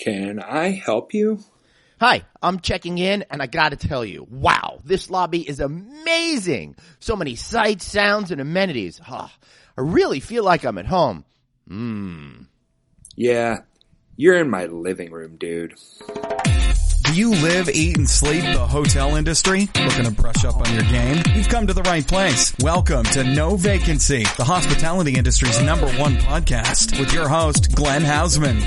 Can I help you? Hi, I'm checking in, and I gotta tell you, wow, this lobby is amazing. So many sights, sounds, and amenities. I really feel like I'm at home. Yeah, you're in my living room, dude. Do you live, eat, and sleep the hotel industry? Looking to brush up on your game? You've come to the right place. Welcome to No Vacancy, the hospitality industry's #1 podcast, with your host, Glenn Hausman.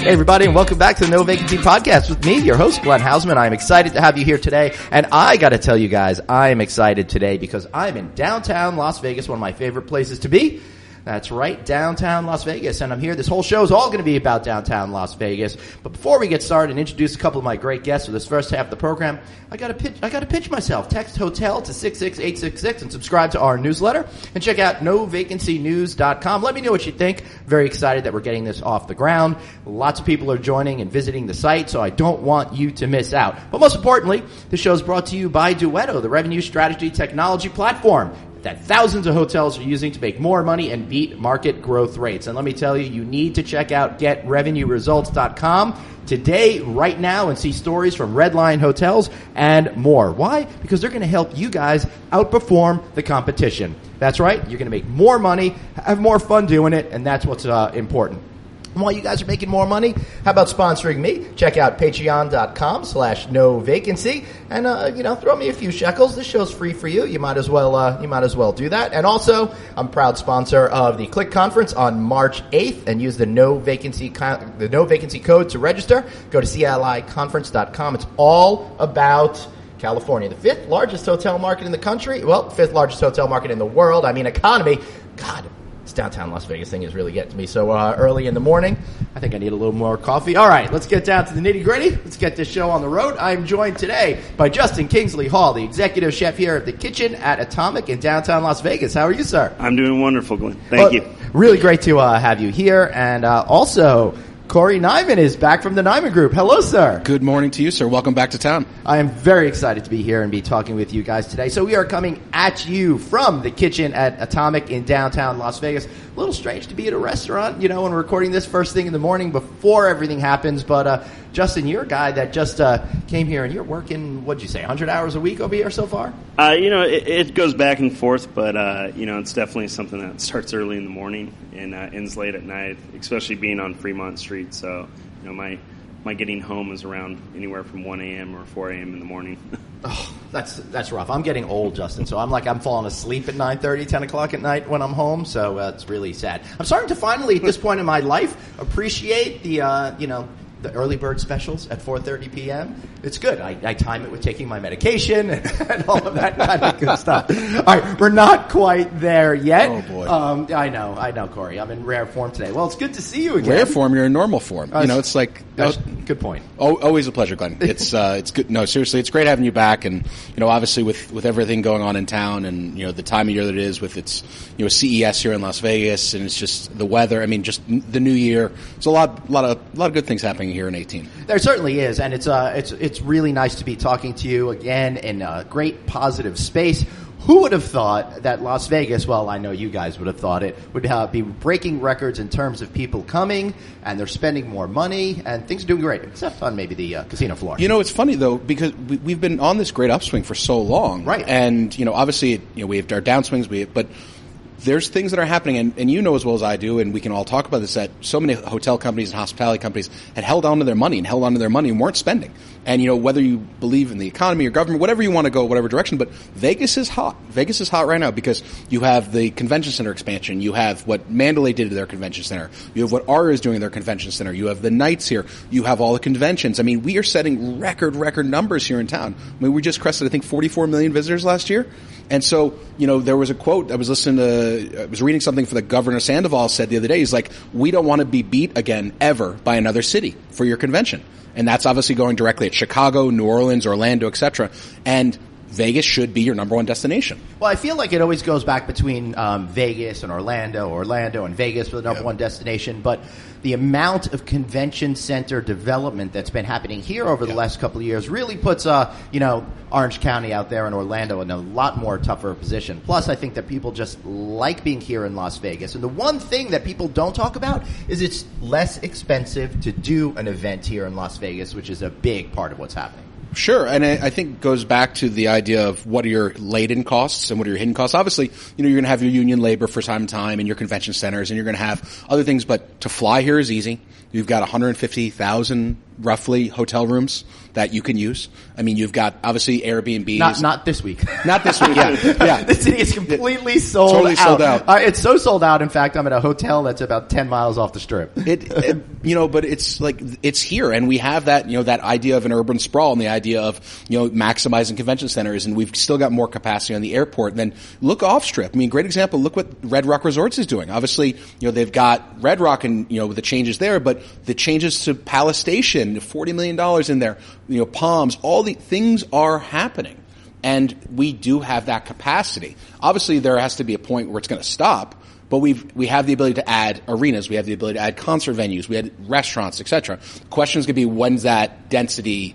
Hey everybody, and welcome back to the No Vacancy Podcast with me, your host, Glenn Hausman. I am excited to have you here today, and I gotta tell you guys, I am excited today because I'm in downtown Las Vegas, one of my favorite places to be. That's right, downtown Las Vegas, and I'm here. This whole show is all going to be about downtown Las Vegas. But before we get started and introduce a couple of my great guests for this first half of the program, I got to pitch myself. Text HOTEL to 66866 and subscribe to our newsletter. And check out novacancynews.com. Let me know what you think. Very excited that we're getting this off the ground. Lots of people are joining and visiting the site, so I don't want you to miss out. But most importantly, the show is brought to you by Duetto, the revenue strategy technology platform that thousands of hotels are using to make more money and beat market growth rates. And let me tell you, you need to check out getrevenueresults.com today, right now, and see stories from Redline hotels and more. Why? Because they're going to help you guys outperform the competition. That's right. You're going to make more money, have more fun doing it, and that's what's important. And while you guys are making more money, how about sponsoring me? Check out patreon.com/novacancy and, throw me a few shekels. This show's free for you. You might as well do that. And also, I'm a proud sponsor of the Click Conference on March 8th and use the no vacancy code to register. Go to CLIconference.com. It's all about California, the 5th largest hotel market in the country. Well, 5th largest hotel market in the world. I mean, economy. God, this downtown Las Vegas thing is really getting to me so early in the morning. I think I need a little more coffee. All right, let's get down to the nitty-gritty. Let's get this show on the road. I'm joined today by Justin Kingsley Hall, the executive chef here at the kitchen at Atomic in downtown Las Vegas. How are you, sir? I'm doing wonderful, Glenn. Thank you. Really great to have you here. And also, Corey Nyman is back from the Nyman Group. Hello, sir. Good morning to you, sir. Welcome back to town. I am very excited to be here and be talking with you guys today. So we are coming at you from the kitchen at Atomic in downtown Las Vegas. A little strange to be at a restaurant, when we're recording this first thing in the morning before everything happens. But Justin, you're a guy that just came here, and you're working, what'd you say, 100 hours a week over here so far? It goes back and forth, but, it's definitely something that starts early in the morning and ends late at night, especially being on Fremont Street. So, my getting home is around anywhere from 1 a.m. or 4 a.m. in the morning. Oh, that's rough. I'm getting old, Justin, so I'm falling asleep at 9:30, 10 o'clock at night when I'm home, so it's really sad. I'm starting to finally, at this point in my life, appreciate the early bird specials at 4:30 p.m. It's good. I time it with taking my medication and all of that kind of good stuff. All right, we're not quite there yet. Oh, boy. I know, Corey. I'm in rare form today. Well, it's good to see you again. Rare form, you're in normal form. It's like... good point. Always a pleasure, Glenn. It's good. No, seriously, it's great having you back. And, obviously with everything going on in town and, the time of year that it is with its, CES here in Las Vegas, and it's just the weather. I mean, just the new year. There's a lot of good things happening here in 18. There certainly is, and it's really nice to be talking to you again in a great positive space. Who would have thought that Las Vegas, well, I know you guys would have thought it, would be breaking records in terms of people coming, and they're spending more money, and things are doing great, except on maybe the casino floor. It's funny, though, because we've been on this great upswing for so long. Right. And, obviously, we have our downswings, but there's things that are happening, and as well as I do, and we can all talk about this, that so many hotel companies and hospitality companies had held on to their money and weren't spending. And, whether you believe in the economy or government, whatever you want to go, whatever direction, but Vegas is hot. Vegas is hot right now because you have the convention center expansion. You have what Mandalay did to their convention center. You have what Aura is doing in their convention center. You have the nights here. You have all the conventions. I mean, we are setting record numbers here in town. I mean, we just crested, I think, 44 million visitors last year. And so, there was a quote, I was reading something for the Governor Sandoval said the other day. He's like, we don't want to be beat again ever by another city for your convention. And that's obviously going directly at Chicago, New Orleans, Orlando, etc. And Vegas should be your number one destination. Well, I feel like it always goes back between Vegas and Orlando and Vegas for the number one destination. But the amount of convention center development that's been happening here over the last couple of years really puts, Orange County out there and Orlando in a lot more tougher position. Plus, I think that people just like being here in Las Vegas. And the one thing that people don't talk about is it's less expensive to do an event here in Las Vegas, which is a big part of what's happening. Sure, and I think it goes back to the idea of what are your laid-in costs and what are your hidden costs. Obviously, you're going to have your union labor for time to time and your convention centers, and you're going to have other things, but to fly here is easy. You've got 150,000 roughly hotel rooms that you can use. I mean, you've got obviously Airbnbs. Not this week. Not this week. Yeah. The city is completely sold out. Totally sold out. It's so sold out. In fact, I'm at a hotel that's about 10 miles off the strip. But it's like it's here, and we have that that idea of an urban sprawl and the idea of maximizing convention centers, and we've still got more capacity on the airport. Then look off strip. I mean, great example. Look what Red Rock Resorts is doing. Obviously, they've got Red Rock and with the changes there, but the changes to Palace Station, $40 million in there, Palms, all the things are happening. And we do have that capacity. Obviously, there has to be a point where it's going to stop, but we have the ability to add arenas, we have the ability to add concert venues, we had restaurants, etc. The question is going to be when's that density,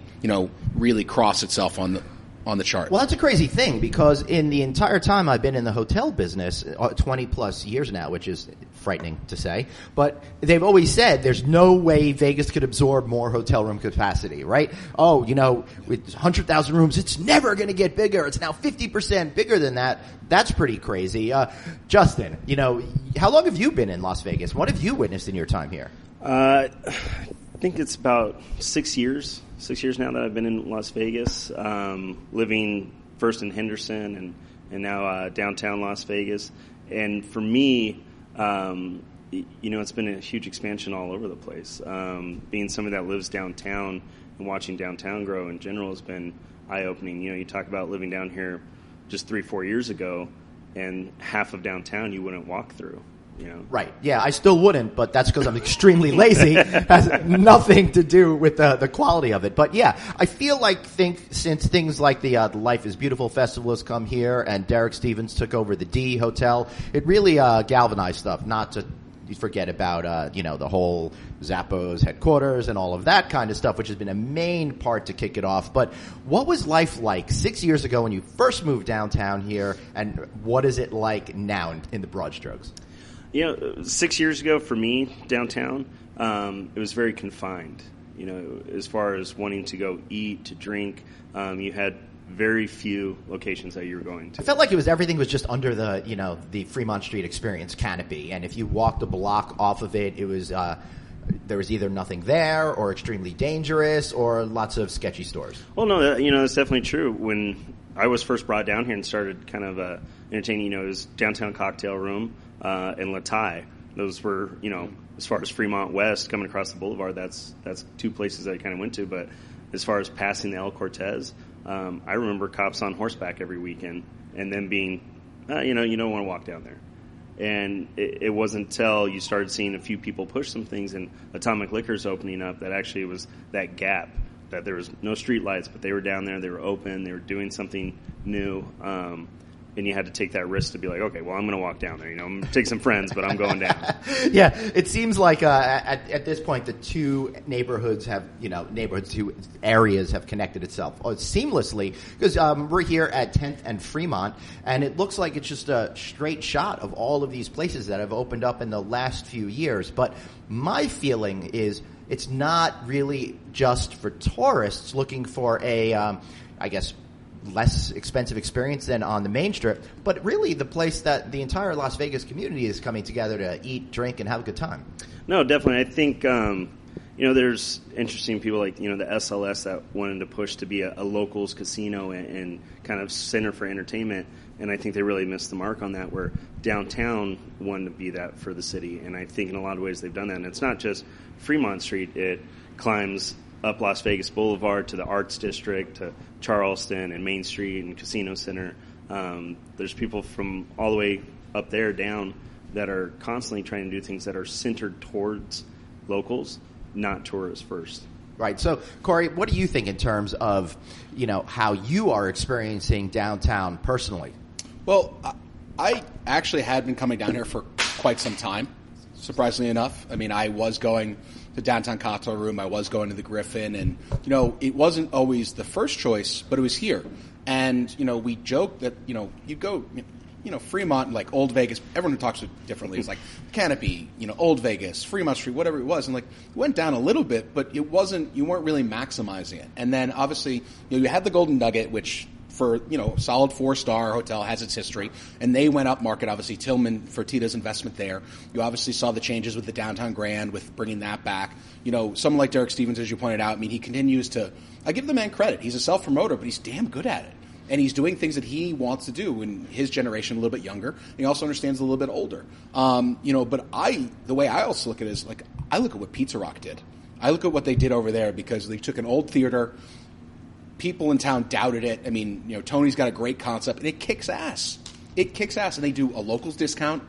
really cross itself on the chart. Well, that's a crazy thing because in the entire time I've been in the hotel business, 20 plus years now, which is frightening to say, but they've always said there's no way Vegas could absorb more hotel room capacity, right? Oh, with 100,000 rooms, it's never going to get bigger. It's now 50% bigger than that. That's pretty crazy. Justin, how long have you been in Las Vegas? What have you witnessed in your time here? I think it's about 6 years. 6 years now that I've been in Las Vegas, living first in Henderson and now downtown Las Vegas. And for me, it's been a huge expansion all over the place. Being somebody that lives downtown and watching downtown grow in general has been eye-opening. You talk about living down here just 3-4 years ago, and half of downtown you wouldn't walk through. Right. Yeah, I still wouldn't, but that's because I'm extremely lazy. Has nothing to do with the quality of it. But yeah, I feel like since things like the Life is Beautiful festival has come here and Derek Stevens took over the D Hotel, it really galvanized stuff. Not to forget about the whole Zappos headquarters and all of that kind of stuff, which has been a main part to kick it off. But what was life like 6 years ago when you first moved downtown here, and what is it like now in the broad strokes? 6 years ago for me, downtown, it was very confined. As far as wanting to go eat, to drink, you had very few locations that you were going to. I felt like everything was just under the Fremont Street Experience canopy, and if you walked a block off of it, it was there was either nothing there or extremely dangerous or lots of sketchy stores. Well, no, that's definitely true. When I was first brought down here and started kind of entertaining, it was Downtown Cocktail Room and La Tie. Those were, as far as Fremont West coming across the boulevard, that's two places that I kind of went to. But as far as passing the El Cortez, I remember cops on horseback every weekend, and then being, you don't want to walk down there. And it wasn't until you started seeing a few people push some things and Atomic Liquors opening up that actually was that gap, that there was no street lights, but they were down there, they were open, they were doing something new. And you had to take that risk to be like, okay, well, I'm going to walk down there. I'm going to take some friends, but I'm going down. Yeah, it seems like at this point the two areas have connected itself seamlessly because we're here at 10th and Fremont, and it looks like it's just a straight shot of all of these places that have opened up in the last few years. But my feeling is it's not really just for tourists looking for a, less expensive experience than on the main strip, but really the place that the entire Las Vegas community is coming together to eat, drink, and have a good time. No, definitely. I think, there's interesting people like, the SLS that wanted to push to be a locals casino and kind of center for entertainment. And I think they really missed the mark on that, where downtown wanted to be that for the city. And I think in a lot of ways they've done that. And it's not just Fremont Street. It climbs up Las Vegas Boulevard to the Arts District, to Charleston and Main Street and Casino Center. There's people from all the way up there down that are constantly trying to do things that are centered towards locals, not tourists first. Right. So, Corey, what do you think in terms of, how you are experiencing downtown personally? Well, I actually had been coming down here for quite some time, surprisingly enough. I mean, I was going to downtown cocktail room. I was going to the Griffin. And, it wasn't always the first choice, but it was here. And, we joked that, you go, Fremont, like Old Vegas, everyone who talks it differently is like Canopy, Old Vegas, Fremont Street, whatever it was. And like, it went down a little bit, but you weren't really maximizing it. And then obviously, you had the Golden Nugget, which for, solid 4-star hotel has its history. And they went up market, obviously, Tillman, Fertitta's investment there. You obviously saw the changes with the Downtown Grand, with bringing that back. Someone like Derek Stevens, as you pointed out, I mean, he continues to, I give the man credit. He's a self-promoter, but he's damn good at it. And he's doing things that he wants to do in his generation, a little bit younger. He also understands a little bit older. But the way I also look at it is, like, I look at what Pizza Rock did. I look at what they did over there because they took an old theater. People in town doubted it. I mean, Tony's got a great concept, and it kicks ass. It kicks ass, and they do a locals discount.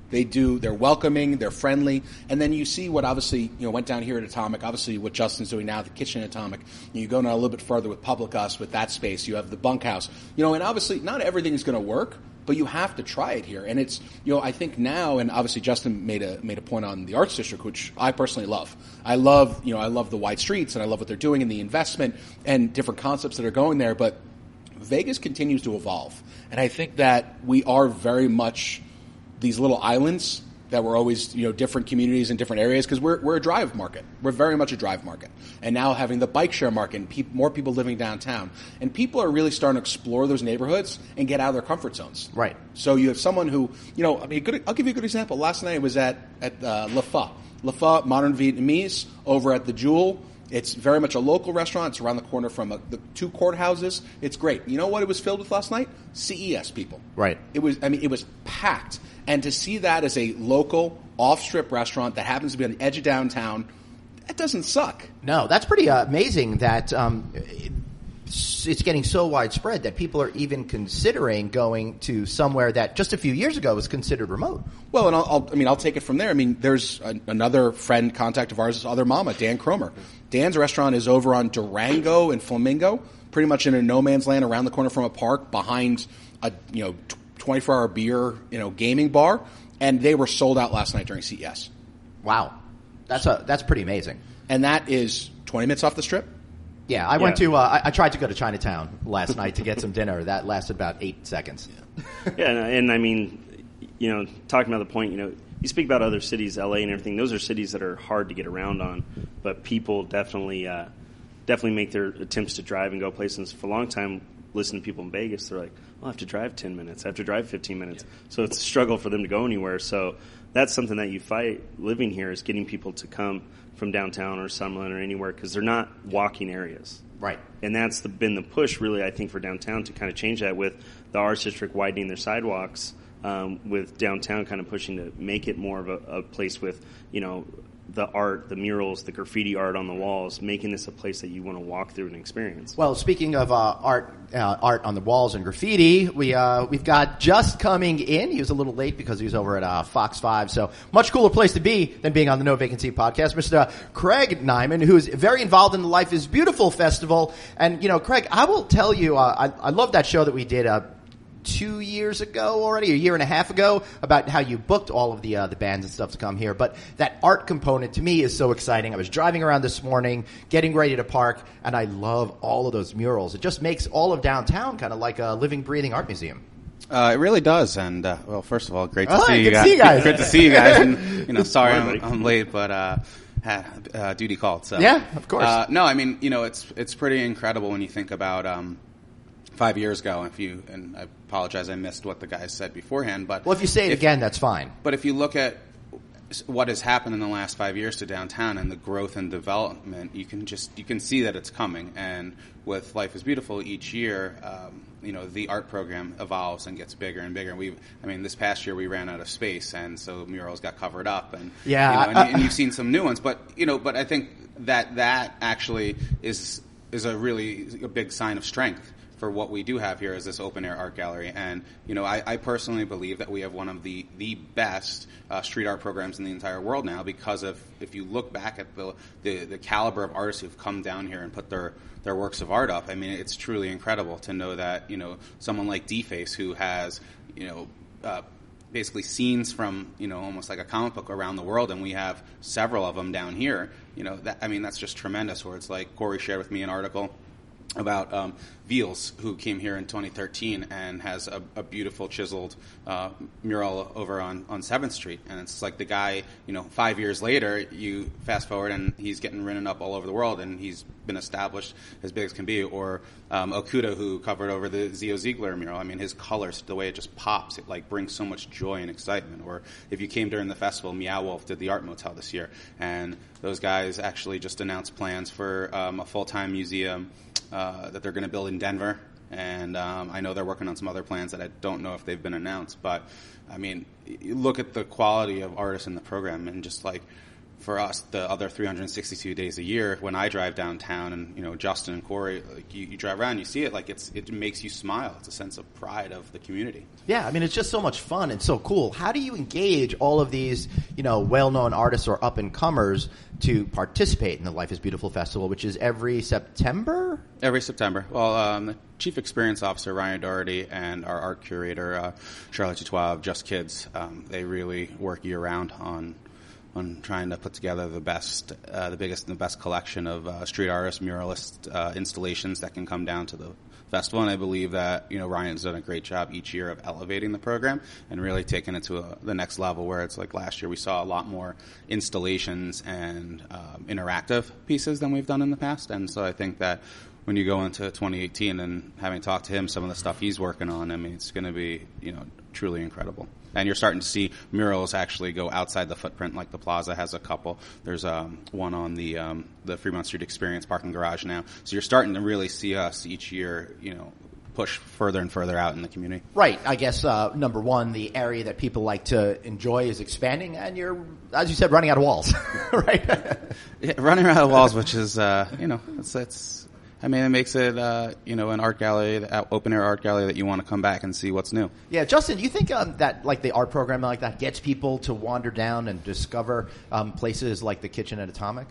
They're welcoming, they're friendly, and then you see what obviously, went down here at Atomic, obviously what Justin's doing now, the kitchen at Atomic. You go now a little bit further with Public Us, with that space, you have the bunkhouse. And obviously not everything is going to work, but you have to try it here. And it's, I think now, and obviously Justin made a point on the Arts District, which I personally love. I love the wide streets, and I love what they're doing in the investment and different concepts that are going there, but Vegas continues to evolve. And I think that we are very much these little islands that were always, different communities in different areas, because we're a drive market. We're very much a drive market. And now having the bike share market and more people living downtown. And people are really starting to explore those neighborhoods and get out of their comfort zones. Right. So you have someone who, I'll give you a good example. Last night I was at Le Pho, Modern Vietnamese, over at the Jewel. It's very much a local restaurant. It's around the corner from the 2 courthouses. It's great. You know what it was filled with last night? CES people. Right. It was packed. And to see that as a local off-strip restaurant that happens to be on the edge of downtown, that doesn't suck. No, that's pretty amazing that it's getting so widespread that people are even considering going to somewhere that just a few years ago was considered remote. Well, and I'll take it from there. I mean, there's another friend contact of ours, Other Mama, Dan Cromer. Dan's restaurant is over on Durango and Flamingo, pretty much in a no man's land around the corner from a park behind a 24-hour beer gaming bar, and they were sold out last night during CES. Wow, that's pretty amazing. And that is 20 minutes off the Strip. Yeah, I went to. I tried to go to Chinatown last night to get some dinner. That lasted about 8 seconds. Yeah, and I mean, talking about the point, you speak about other cities, LA and everything. Those are cities that are hard to get around on, but people definitely make their attempts to drive and go places. For a long time, listening to people in Vegas, they're like, I have to drive 10 minutes. I have to drive 15 minutes. Yeah. So it's a struggle for them to go anywhere. So that's something that you fight living here, is getting people to come from downtown or Summerlin or anywhere, because they're not walking areas. Right. And that's been the push, really, I think, for downtown to kind of change that, with the Arts District widening their sidewalks, with downtown kind of pushing to make it more of a place with, the art, the murals, the graffiti art on the walls, making this a place that you want to walk through and experience. Well, speaking of art on the walls and graffiti, we've got Just coming in. He was a little late because he was over at Fox 5, so much cooler place to be than being on the No Vacancy podcast. Mr. Craig Nyman, who is very involved in the Life is Beautiful Festival. And, Craig, I will tell you, I love that show that we did 2 years ago already, a year and a half ago, about how you booked all of the bands and stuff to come here. But that art component to me is so exciting. I was driving around this morning, getting ready to park, and I love all of those murals. It just makes all of downtown kind of like a living, breathing art museum. It really does. And, well, first of all, great to see you guys. Good to see you guys. And, sorry I'm late, but, had duty called. So. Yeah, of course. No, I mean, it's pretty incredible when you think about, 5 years ago, and I apologize, I missed what the guys said beforehand. But well, if you say it again, that's fine. But if you look at what has happened in the last 5 years to downtown and the growth and development, you can see that it's coming. And with Life is Beautiful, each year, the art program evolves and gets bigger and bigger. This past year we ran out of space, and so murals got covered up, and and you've seen some new ones. But I think that actually is a really big sign of strength. for what we do have here is this open air art gallery. And, I personally believe that we have one of the best street art programs in the entire world now, because of, if you look back at the caliber of artists who've come down here and put their works of art up. I mean, it's truly incredible to know that, someone like D-Face, who has, basically scenes from, almost like a comic book around the world, and we have several of them down here, that's just tremendous. Where it's like, Corey shared with me an article about Veals, who came here in 2013 and has a beautiful chiseled mural over on 7th Street. And it's like the guy, 5 years later, you fast forward and he's getting written up all over the world, and he's been established as big as can be. Or Okuda, who covered over the Zio Ziegler mural. I mean, his colors, the way it just pops, it like brings so much joy and excitement. Or if you came during the festival, Meow Wolf did the Art Motel this year, and those guys actually just announced plans for a full-time museum that they're going to build in Denver, and I know they're working on some other plans that I don't know if they've been announced. But I mean, you look at the quality of artists in the program, and just like for us, the other 362 days a year, when I drive downtown, and Justin and Corey, like you drive around, you see it, like it makes you smile. It's a sense of pride of the community. Yeah, I mean, it's just so much fun and so cool. How do you engage all of these, well-known artists or up-and-comers to participate in the Life is Beautiful Festival, which is every September? Every September. Well, the Chief Experience Officer, Ryan Doherty, and our art curator, Charlotte Dutois of Just Kids, they really work year-round on trying to put together the best, the biggest and the best collection of street artists, muralists, installations that can come down to the festival. And I believe that, Ryan's done a great job each year of elevating the program and really taking it to the next level, where it's like last year we saw a lot more installations and interactive pieces than we've done in the past. And so I think that when you go into 2018 and having talked to him, some of the stuff he's working on, I mean, it's going to be, truly incredible. And you're starting to see murals actually go outside the footprint, like the Plaza has a couple. There's one on the Fremont Street Experience parking garage now. So you're starting to really see us each year, push further and further out in the community. Right. I guess, number one, the area that people like to enjoy is expanding, and you're, as you said, running out of walls, right? Yeah, running out of walls, which is, it makes it, an art gallery, open air art gallery that you want to come back and see what's new. Yeah, Justin, do you think that like the art program like that gets people to wander down and discover places like the Kitchen at Atomic?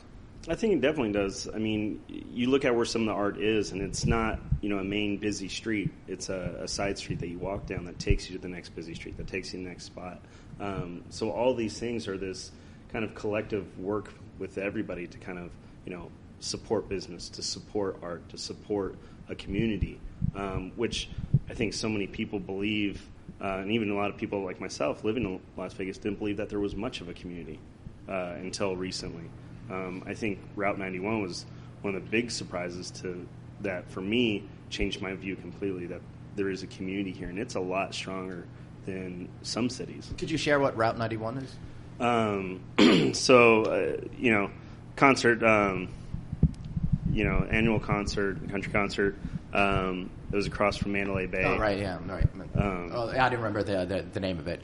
I think it definitely does. I mean, you look at where some of the art is, and it's not, a main busy street. It's a side street that you walk down that takes you to the next busy street, that takes you to the next spot. So all these things are this kind of collective work with everybody to kind of, support business, to support art, to support a community, which I think so many people believe, and even a lot of people like myself living in Las Vegas didn't believe that there was much of a community until recently. I think Route 91 was one of the big surprises to that, for me, changed my view completely, that there is a community here, and it's a lot stronger than some cities. Could you share what Route 91 is? Concert, annual concert, country concert. It was across from Mandalay Bay. Oh, right, yeah. Right. I didn't remember the name of it.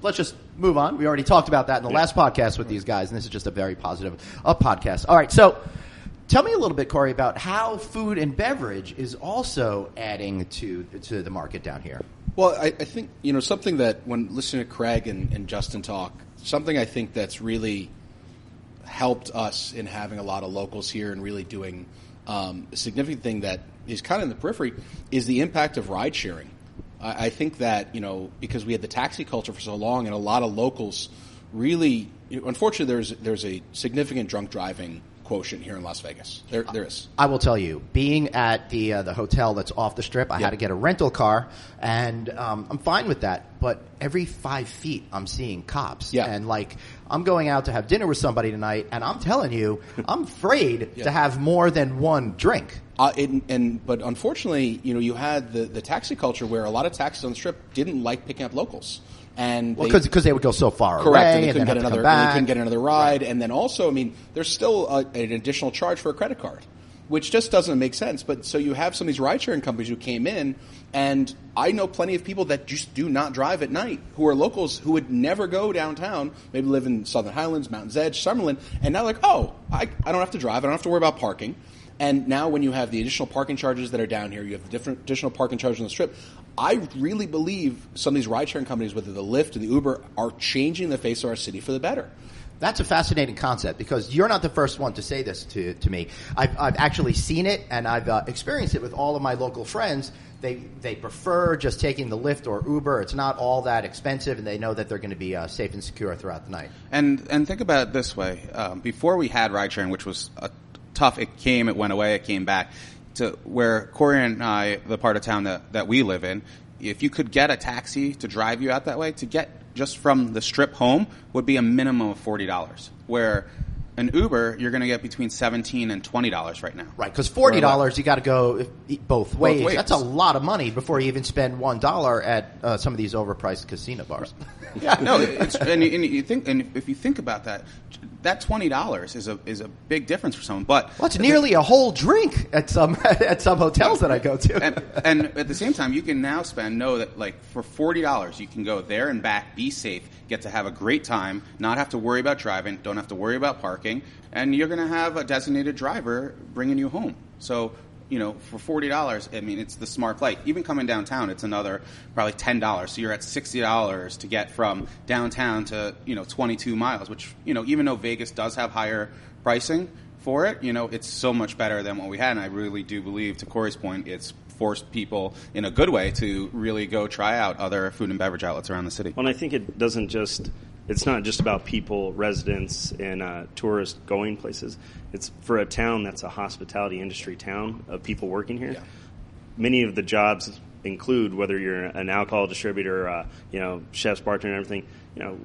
Let's just move on. We already talked about that in the last podcast with these guys, and this is just a very positive podcast. All right, so tell me a little bit, Corey, about how food and beverage is also adding to the market down here. Well, I think, something that when listening to Craig and Justin talk, something I think that's really helped us in having a lot of locals here and really doing a significant thing that is kind of in the periphery is the impact of ride sharing. I think that, because we had the taxi culture for so long, and a lot of locals really, unfortunately, there's a significant drunk driving quotient here in Las Vegas. There is. I will tell you, being at the hotel that's off the strip, I had to get a rental car, and I'm fine with that. But every 5 feet, I'm seeing cops. Yeah. And I'm going out to have dinner with somebody tonight, and I'm telling you, I'm afraid to have more than one drink. But unfortunately, you had the taxi culture where a lot of taxis on the strip didn't like picking up locals. And because they would go so far correct, away, and they couldn't get another ride. Right. And then also, there's still an additional charge for a credit card, which just doesn't make sense. But so you have some of these ride-sharing companies who came in, and I know plenty of people that just do not drive at night, who are locals who would never go downtown, maybe live in Southern Highlands, Mountain's Edge, Summerlin, and now I don't have to drive, I don't have to worry about parking. And now when you have the additional parking charges that are down here, you have the different additional parking charges on the Strip, I really believe some of these ride-sharing companies, whether the Lyft and the Uber, are changing the face of our city for the better. That's a fascinating concept because you're not the first one to say this to me. I've actually seen it, and I've experienced it with all of my local friends. They prefer just taking the Lyft or Uber. It's not all that expensive, and they know that they're going to be safe and secure throughout the night. And think about it this way. Before we had ride sharing, which was tough, it came, it went away, it came back, to where Corey and I, the part of town that we live in, if you could get a taxi to drive you out that way, to get just from the Strip home would be a minimum of $40, where an Uber, you're going to get between $17 and $20 right now. Right, because $40, you got to go both ways. That's a lot of money before you even spend $1 at some of these overpriced casino bars. Yeah, no, and you think, and if you think about that, that $20 is a big difference for someone. But it's nearly a whole drink at some hotels that I go to. And at the same time, you can now know that like for $40, you can go there and back, be safe, get to have a great time, not have to worry about driving, don't have to worry about parking, and you're going to have a designated driver bringing you home. So, for $40, I mean, it's the smart play. Even coming downtown, it's another probably $10. So you're at $60 to get from downtown to, 22 miles, which, even though Vegas does have higher pricing for it, it's so much better than what we had. And I really do believe, to Corey's point, it's forced people in a good way to really go try out other food and beverage outlets around the city. Well, and I think it's not just about people, residents, and tourists going places. It's for a town that's a hospitality industry town of people working here. Yeah. Many of the jobs include, whether you're an alcohol distributor, chefs, bartender, and everything.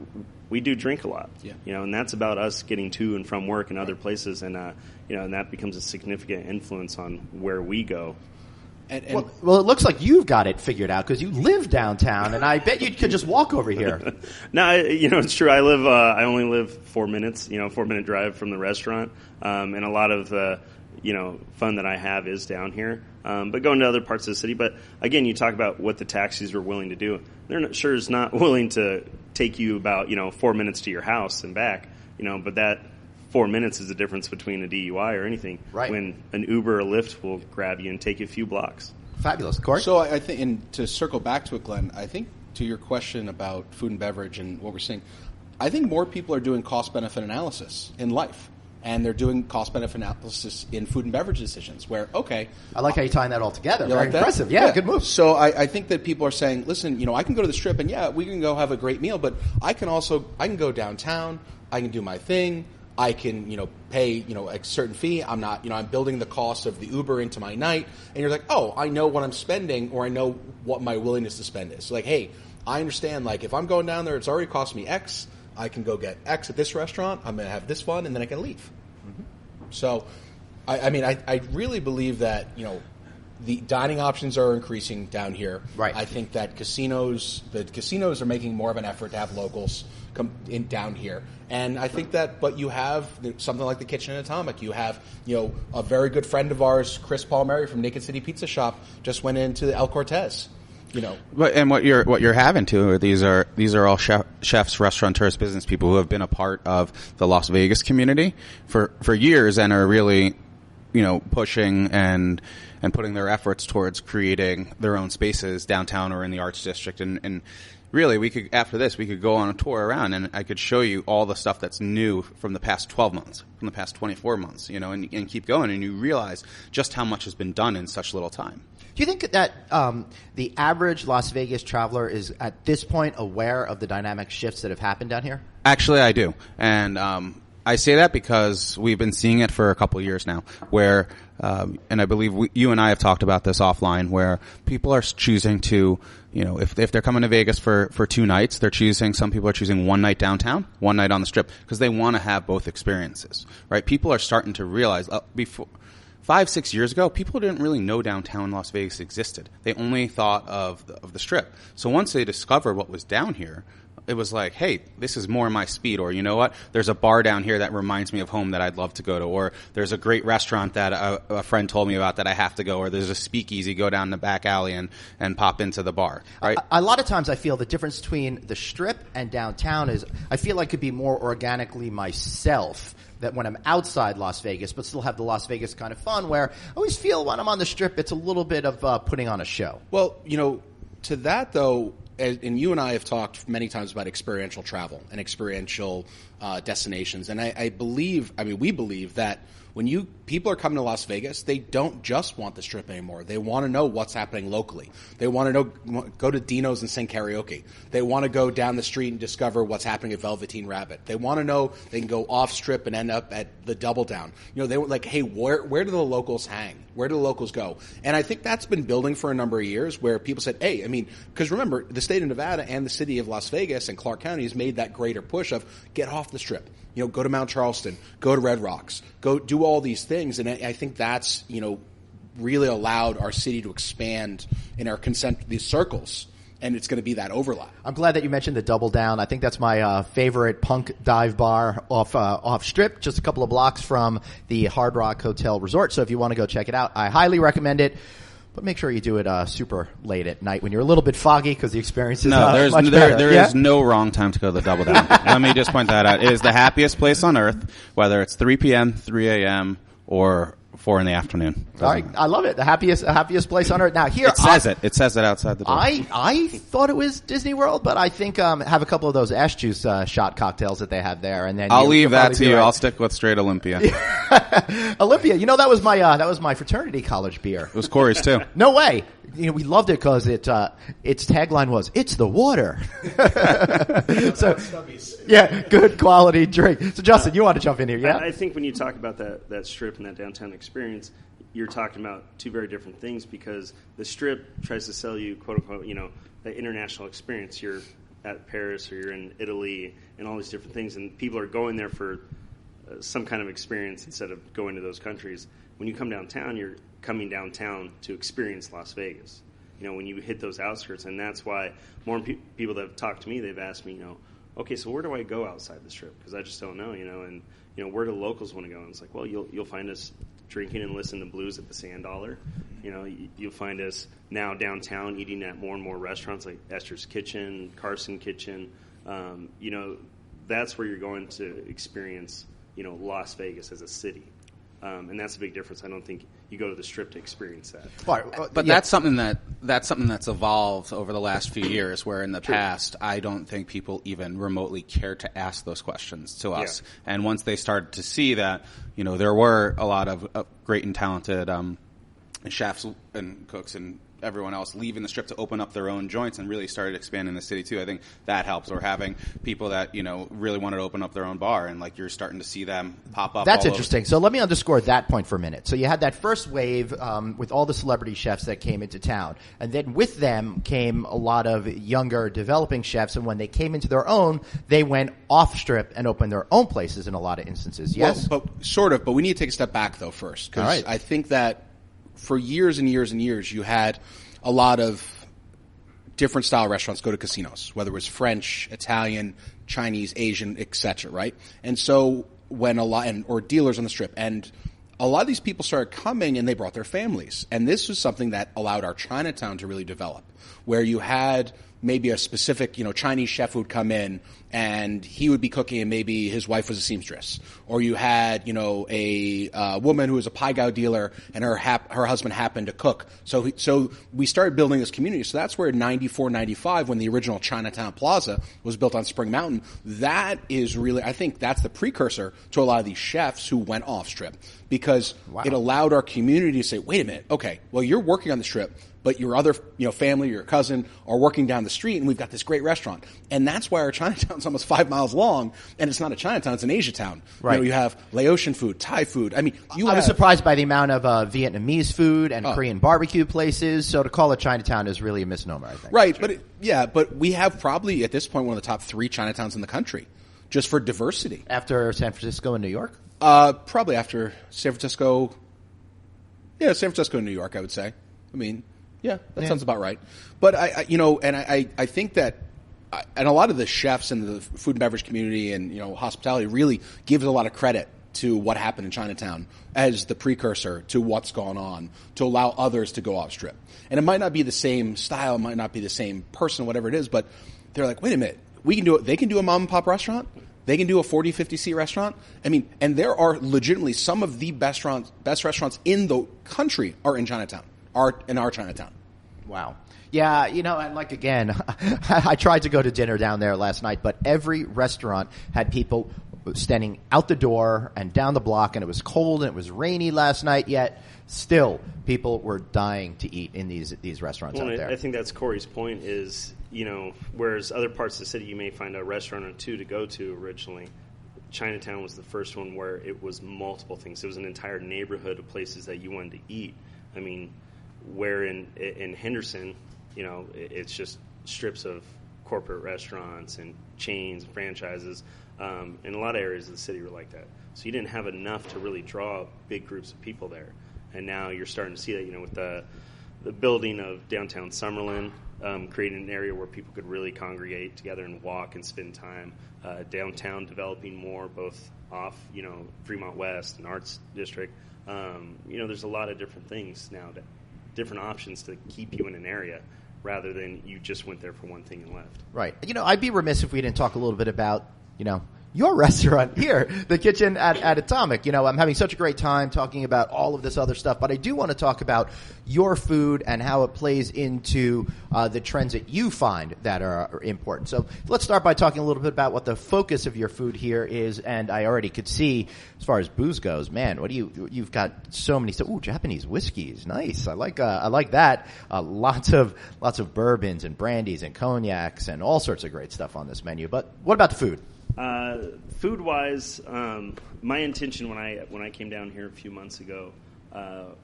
We do drink a lot. Yeah. And that's about us getting to and from work and other places, and and that becomes a significant influence on where we go. Well, it looks like you've got it figured out because you live downtown, and I bet you could just walk over here. No, it's true. I only live 4 minutes, 4-minute drive from the restaurant, and a lot of the, fun that I have is down here. But going to other parts of the city. But again, you talk about what the taxis are willing to do. They're not willing to take you about 4 minutes to your house and back. But that 4 minutes is the difference between a DUI or anything. Right. When an Uber or Lyft will grab you and take you a few blocks. Fabulous. Corey? So I think, and to circle back to it, Glenn, I think to your question about food and beverage and what we're seeing, I think more people are doing cost-benefit analysis in life. And they're doing cost-benefit analysis in food and beverage decisions where, okay. I like how you're tying that all together. Very like impressive. Yeah, good move. So I think that people are saying, listen, I can go to the Strip and, we can go have a great meal, but I can go downtown, I can do my thing. I can, pay, a certain fee. I'm not, I'm building the cost of the Uber into my night. And you're like, oh, I know what I'm spending, or I know what my willingness to spend is. So like, hey, I understand, like, if I'm going down there, it's already cost me X. I can go get X at this restaurant. I'm going to have this fun, and then I can leave. Mm-hmm. So, I really believe that, the dining options are increasing down here. Right. I think that the casinos are making more of an effort to have locals come in down here. And I think that, but you have something like the Kitchen and Atomic. You have, a very good friend of ours, Chris Palmieri from Naked City Pizza Shop, just went into the El Cortez. But what you're having to, these are all chefs, restaurateurs, business people who have been a part of the Las Vegas community for years and are really, pushing and putting their efforts towards creating their own spaces downtown or in the Arts District. And really, after this, we could go on a tour around and I could show you all the stuff that's new from the past 12 months, from the past 24 months, and keep going. And you realize just how much has been done in such little time. Do you think that the average Las Vegas traveler is at this point aware of the dynamic shifts that have happened down here? Actually, I do. And I say that because we've been seeing it for a couple of years now where, and I believe you and I have talked about this offline, where people are choosing to, if they're coming to Vegas for 2 nights, some people are choosing 1 night downtown, 1 night on the Strip, because they want to have both experiences, right? People are starting to realize, before 5-6 years ago, people didn't really know downtown Las Vegas existed. They only thought of the Strip. So once they discovered what was down here, it was like, hey, this is more my speed, or you know what, there's a bar down here that reminds me of home that I'd love to go to, or there's a great restaurant that a friend told me about that I have to go, or there's a speakeasy, go down the back alley and pop into the bar, right? A lot of times I feel the difference between the Strip and downtown is I feel I could be more organically myself that when I'm outside Las Vegas, but still have the Las Vegas kind of fun, where I always feel when I'm on the Strip, it's a little bit of putting on a show. Well, to that though, and you and I have talked many times about experiential travel and experiential destinations, and we believe that when people are coming to Las Vegas, they don't just want the Strip anymore. They want to know what's happening locally. They want to go to Dino's and sing karaoke. They want to go down the street and discover what's happening at Velveteen Rabbit. They want to know they can go off Strip and end up at the Double Down. They were like, hey, where do the locals hang? Where do the locals go? And I think that's been building for a number of years, where people said, hey, because remember, the state of Nevada and the city of Las Vegas and Clark County has made that greater push of get off the Strip. Go to Mount Charleston, go to Red Rocks, go do all these things. And I think that's, really allowed our city to expand in our these circles. And it's going to be that overlap. I'm glad that you mentioned the Double Down. I think that's my favorite punk dive bar off Strip, just a couple of blocks from the Hard Rock Hotel Resort. So if you want to go check it out, I highly recommend it. But make sure you do it super late at night when you're a little bit foggy, because the experience is much better. There is no wrong time to go to the Double Down. Let me just point that out. It is the happiest place on earth, whether it's 3 p.m., 3 a.m., or 4 in the afternoon. All right, I love it. The happiest place on earth. Now here, It says it outside the door. I thought it was Disney World, but I think have a couple of those Asst juice shot cocktails that they have there, and then I'll leave that to you. Right. I'll stick with straight Olympia. Olympia, that was my fraternity college beer. It was Corey's too. No way. We loved it because its tagline was "It's the water." So, yeah, good quality drink. So, Justin, you want to jump in here? Yeah, I think when you talk about that Strip and that downtown experience, you're talking about two very different things, because the Strip tries to sell you, quote unquote, the international experience. You're at Paris or you're in Italy and all these different things, and people are going there for some kind of experience instead of going to those countries. When you come downtown, you're coming downtown to experience Las Vegas. When you hit those outskirts, and that's why more people that have talked to me, they've asked me, okay, so where do I go outside the Strip? Because I just don't know, and where do locals want to go? And it's like, well, you'll find us drinking and listening to blues at the Sand Dollar. You'll find us now downtown eating at more and more restaurants like Esther's Kitchen, Carson Kitchen. That's where you're going to experience, Las Vegas as a city. And that's a big difference. I don't think you go to the Strip to experience that. But that's something that's evolved over the last few years, where in the past I don't think people even remotely cared to ask those questions to us. Yeah. And once they started to see that, there were a lot of great and talented chefs and cooks and everyone else leaving the Strip to open up their own joints and really started expanding the city too. I think that helps. Or having people that, really wanted to open up their own bar, and you're starting to see them pop up. That's interesting. So let me underscore that point for a minute. So you had that first wave with all the celebrity chefs that came into town, and then with them came a lot of younger developing chefs, and when they came into their own, they went off Strip and opened their own places in a lot of instances. Yes? Well, but we need to take a step back though first, because I think that for years and years and years, you had a lot of different style restaurants go to casinos, whether it was French, Italian, Chinese, Asian, etc. Right? And so when or dealers on the Strip, and a lot of these people started coming, and they brought their families, and this was something that allowed our Chinatown to really develop, where you had maybe a specific, Chinese chef who would come in and he would be cooking, and maybe his wife was a seamstress. Or you had, a woman who was a pai gow dealer, and her husband happened to cook. So we started building this community. So that's where in 94, 95, when the original Chinatown Plaza was built on Spring Mountain, that is really, I think that's the precursor to a lot of these chefs who went off Strip, because it allowed our community to say, wait a minute, okay, well, you're working on the Strip, but your other, family, your cousin are working down the street, and we've got this great restaurant. And that's why our Chinatown's almost 5 miles long, and it's not a Chinatown, it's an Asia town. Right. You have Laotian food, Thai food. I was surprised by the amount of Vietnamese food and Korean barbecue places. So to call it Chinatown is really a misnomer, I think. Right, but we have probably at this point one of the top 3 Chinatowns in the country, just for diversity. After San Francisco and New York? Probably after San Francisco. Yeah, San Francisco and New York, I would say. Yeah, that sounds about right. But I think that and a lot of the chefs and the food and beverage community and, you know, hospitality really gives a lot of credit to what happened in Chinatown as the precursor to what's gone on to allow others to go off strip. And it might not be the same style, it might not be the same person, whatever it is, but they're like, wait a minute, we can do it. They can do a mom and pop restaurant. They can do a 40, 50 seat restaurant. I mean, and there are legitimately some of the best restaurants in the country are in Chinatown, are in our Chinatown. Wow. Yeah, you know, and like again, I tried to go to dinner down there last night, but every restaurant had people standing out the door and down the block, and it was cold and it was rainy last night, yet still people were dying to eat in these restaurants out there. I think that's Corey's point is, you know, whereas other parts of the city you may find a restaurant or two to go to originally, Chinatown was the first one where it was multiple things. It was an entire neighborhood of places that you wanted to eat. I mean, where in Henderson, you know, it's just strips of corporate restaurants and chains and franchises. In a lot of areas of the city were like that. So you didn't have enough to really draw big groups of people there. And now you're starting to see that, you know, with the building of downtown Summerlin, creating an area where people could really congregate together and walk and spend time. Downtown developing more, both off, you know, Fremont West and Arts District. You know, there's a lot of different things now, different options to keep you in an area rather than you just went there for one thing and left. Right. You know, I'd be remiss if we didn't talk a little bit about, you know, your restaurant here, the kitchen at Atomic. You know, I'm having such a great time talking about all of this other stuff, but I do want to talk about your food and how it plays into the trends that you find that are important. So let's start by talking a little bit about what the focus of your food here is. And I already could see, as far as booze goes, man, you've got so many stuff. Ooh, Japanese whiskeys, nice. I like that. Lots of bourbons and brandies and cognacs and all sorts of great stuff on this menu. But what about the food? Food-wise, my intention when I came down here a few months ago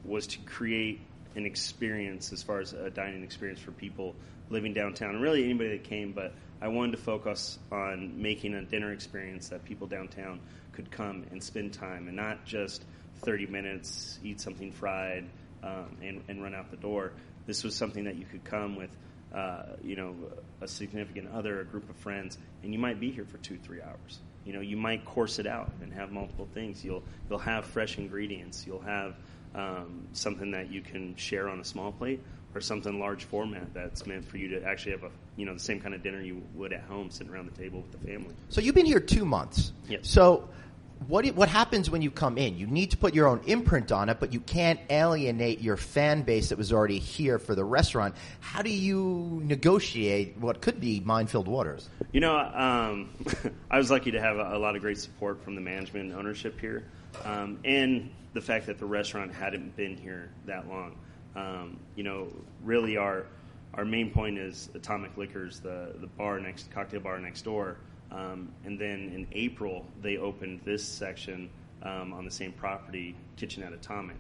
was to create an experience as far as a dining experience for people living downtown, and really anybody that came, but I wanted to focus on making a dinner experience that people downtown could come and spend time, and not just 30 minutes, eat something fried, and run out the door. This was something that you could come with you know, a significant other, a group of friends, and you might be here for 2-3 hours. You know, you might course it out and have multiple things. You'll have fresh ingredients. You'll have something that you can share on a small plate, or something large format that's meant for you to actually have the same kind of dinner you would at home, sitting around the table with the family. So you've been here 2 months. Yes. So what happens when you come in? You need to put your own imprint on it, but you can't alienate your fan base that was already here for the restaurant. How do you negotiate what could be minefield waters? You know, I was lucky to have a lot of great support from the management and ownership here, and the fact that the restaurant hadn't been here that long. You know, really our main point is Atomic Liquors, the cocktail bar next door. And then in April, they opened this section on the same property, Kitchen at Atomic,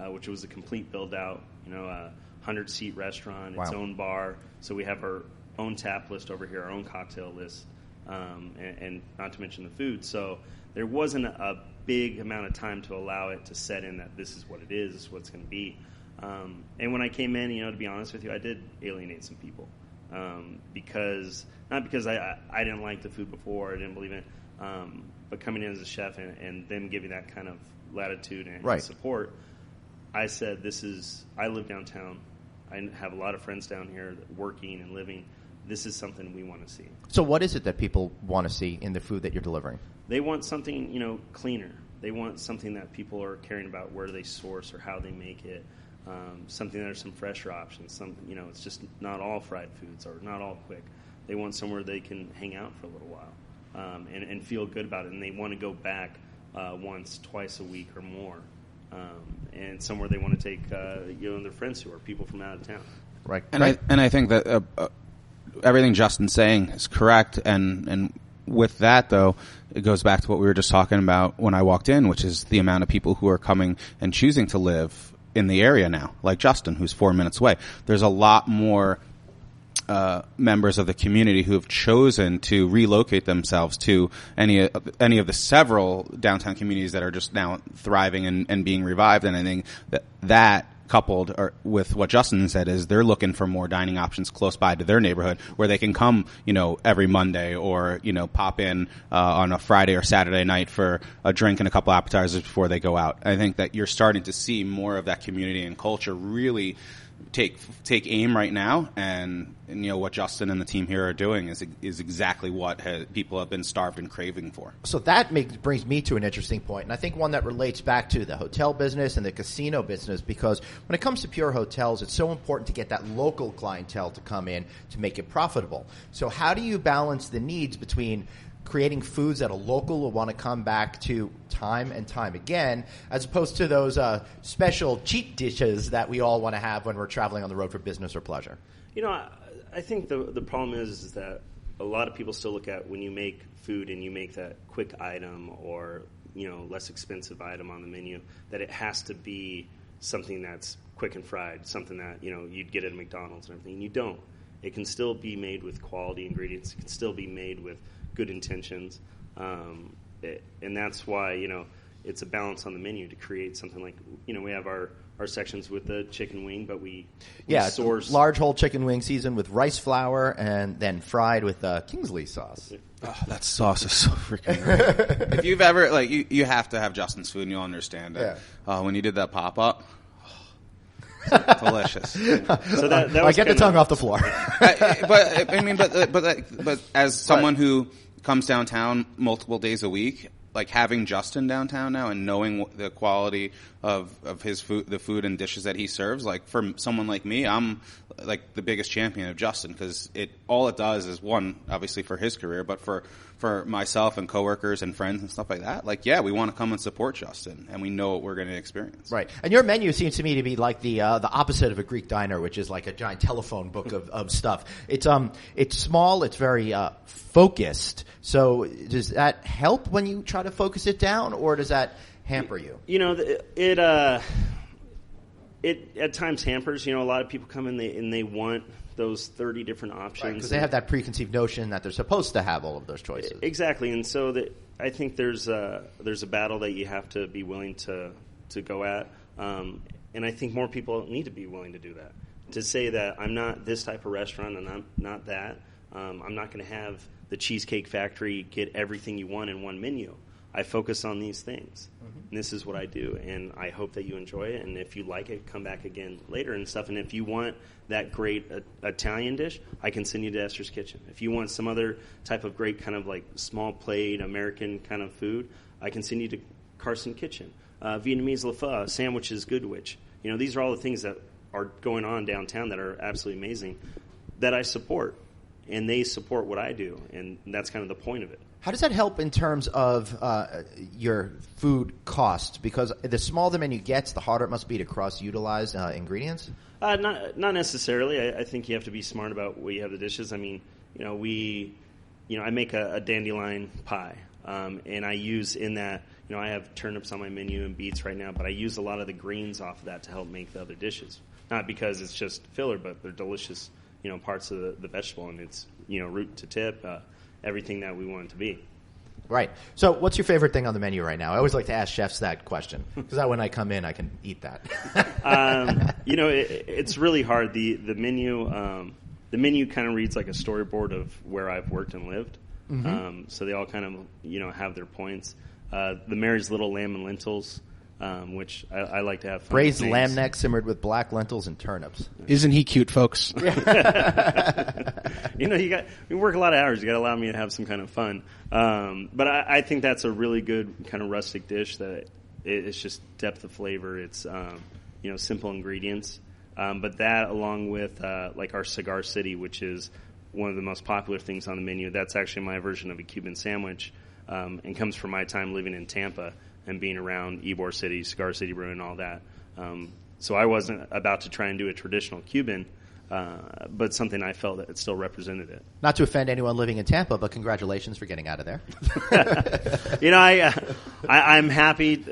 which was a complete build-out, 100-seat restaurant, its own bar. So we have our own tap list over here, our own cocktail list, and not to mention the food. So there wasn't a big amount of time to allow it to set in that this is what it is, this is what it's going to be. And when I came in, to be honest with you, I did alienate some people. Not because I didn't like the food before, I didn't believe in it, but coming in as a chef and them giving that kind of latitude and support, I said, I live downtown. I have a lot of friends down here working and living. This is something we want to see. So what is it that people want to see in the food that you're delivering? They want something, cleaner. They want something that people are caring about where they source or how they make it. Something that are some fresher options. It's just not all fried foods or not all quick. They want somewhere they can hang out for a little while and feel good about it. And they want to go back once, twice a week or more. And somewhere they want to take their friends who are people from out of town. Right. And I think that everything Justin's saying is correct. And with that, though, it goes back to what we were just talking about when I walked in, which is the amount of people who are coming and choosing to live in the area now, like Justin, who's 4 minutes away. There's a lot more members of the community who have chosen to relocate themselves to any of the several downtown communities that are just now thriving and being revived. And I think that coupled with what Justin said is they're looking for more dining options close by to their neighborhood where they can come, every Monday or, pop in on a Friday or Saturday night for a drink and a couple appetizers before they go out. I think that you're starting to see more of that community and culture really take aim right now, and what Justin and the team here are doing is exactly what people have been starved and craving for. So that brings me to an interesting point, and I think one that relates back to the hotel business and the casino business, because when it comes to pure hotels, it's so important to get that local clientele to come in to make it profitable. So how do you balance the needs between creating foods that a local will want to come back to time and time again, as opposed to those special cheat dishes that we all want to have when we're traveling on the road for business or pleasure? I think the problem is that a lot of people still look at when you make food and you make that quick item or less expensive item on the menu, that it has to be something that's quick and fried, something that you'd get at McDonald's and everything. And you don't. It can still be made with quality ingredients. It can still be made with good intentions, and that's why it's a balance on the menu to create something like we have our sections with the chicken wing, but we source large whole chicken wing seasoned with rice flour and then fried with Kingsley sauce. Oh, that sauce is so freaking good. If you've ever you have to have Justin's food and you'll understand it. When you did that pop up. Delicious. So that I get the tongue off the floor. But as someone who comes downtown multiple days a week, having Justin downtown now and knowing the quality of his food, the food and dishes that he serves, for someone like me, I'm the biggest champion of Justin, because all it does is, one, obviously for his career, but for myself and coworkers and friends and stuff like that, we want to come and support Justin, and we know what we're going to experience. Right. And your menu seems to me to be like the opposite of a Greek diner, which is like a giant telephone book of stuff. It's small, it's very focused. So does that help when you try to focus it down, or does that hamper you? It at times hampers. A lot of people come in and they want those 30 different options. Because they have that preconceived notion that they're supposed to have all of those choices. Exactly. And so I think there's a battle that you have to be willing to go at. And I think more people need to be willing to do that. To say that I'm not this type of restaurant and I'm not that. I'm not going to have the Cheesecake Factory get everything you want in one menu. I focus on these things. Mm-hmm. And this is what I do, and I hope that you enjoy it. And if you like it, come back again later and stuff. And if you want that great Italian dish, I can send you to Esther's Kitchen. If you want some other type of great kind of small plate American kind of food, I can send you to Carson Kitchen. Vietnamese Le Pho, sandwiches, Goodwich. These are all the things that are going on downtown that are absolutely amazing that I support. And they support what I do, and that's kind of the point of it. How does that help in terms of your food cost? Because the smaller the menu gets, the harder it must be to cross-utilize ingredients? Not necessarily. I think you have to be smart about where you have the dishes. I mean, I make a dandelion pie, and I use in that, I have turnips on my menu and beets right now, but I use a lot of the greens off of that to help make the other dishes. Not because it's just filler, but they're delicious. Parts of the vegetable, and it's, root to tip, everything that we want it to be. Right. So what's your favorite thing on the menu right now? I always like to ask chefs that question, because that when I come in, I can eat that. It's really hard. The menu kind of reads like a storyboard of where I've worked and lived. Mm-hmm. So they all kind of, have their points. The Mary's Little Lamb and Lentils, which I like to have fun. Braised lamb neck simmered with black lentils and turnips. Isn't he cute, folks? We work a lot of hours. You got to allow me to have some kind of fun. But I think that's a really good kind of rustic dish that it's just depth of flavor. It's, simple ingredients. But that along with, our Cigar City, which is one of the most popular things on the menu. That's actually my version of a Cuban sandwich, and comes from my time living in Tampa and being around Ybor City, Cigar City Brew, and all that. So I wasn't about to try and do a traditional Cuban, but something I felt that it still represented it. Not to offend anyone living in Tampa, but congratulations for getting out of there. I'm happy.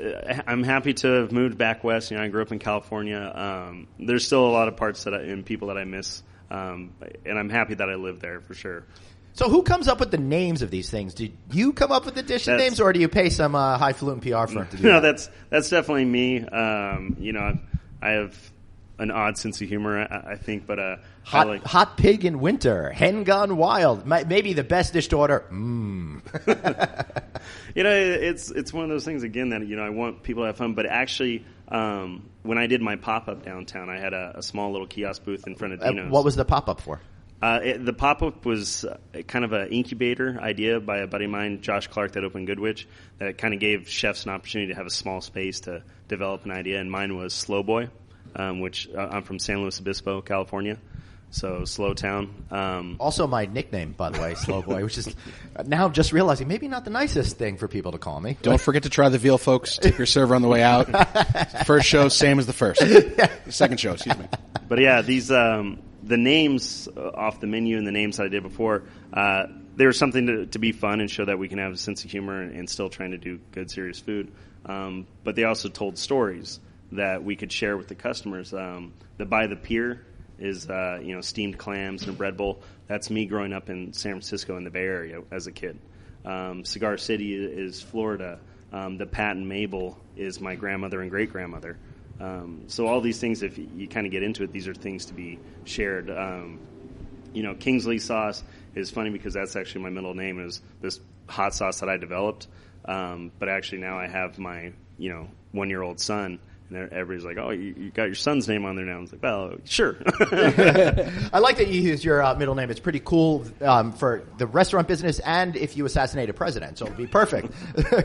I'm happy to have moved back west. I grew up in California. There's still a lot of parts and people that I miss, and I'm happy that I live there for sure. So who comes up with the names of these things? Did you come up with the dish names, or do you pay some highfalutin PR firm to do that? No, that's definitely me. I have an odd sense of humor, I think. But hot pig in winter, hen gone wild. Maybe the best dish to order. It's one of those things again that I want people to have fun. But actually, when I did my pop-up downtown, I had a small little kiosk booth in front of Dino's. What was the pop-up for? The pop-up was kind of an incubator idea by a buddy of mine, Josh Clark, that opened Goodwich, that kind of gave chefs an opportunity to have a small space to develop an idea. And mine was Slow Boy, which I'm from San Luis Obispo, California. So Slow Town. Also my nickname, by the way, Slow Boy, which is now I'm just realizing maybe not the nicest thing for people to call me. Don't forget to try the veal, folks. Tip your server on the way out. First show, same as the first. The second show, excuse me. But yeah, these the names off the menu and the names that I did before, they were something to be fun and show that we can have a sense of humor and still trying to do good, serious food. But they also told stories that we could share with the customers. The By the Pier is steamed clams and a bread bowl. That's me growing up in San Francisco in the Bay Area as a kid. Cigar City is Florida. The Pat and Mabel is my grandmother and great-grandmother. So all these things, if you kind of get into it, these are things to be shared. Kingsley sauce is funny because that's actually my middle name, is this hot sauce that I developed. But actually now I have my 1-year-old son. And everybody's like, oh, you got your son's name on there now. I was like, well, sure. I like that you use your middle name. It's pretty cool for the restaurant business and if you assassinate a president. So it'll be perfect,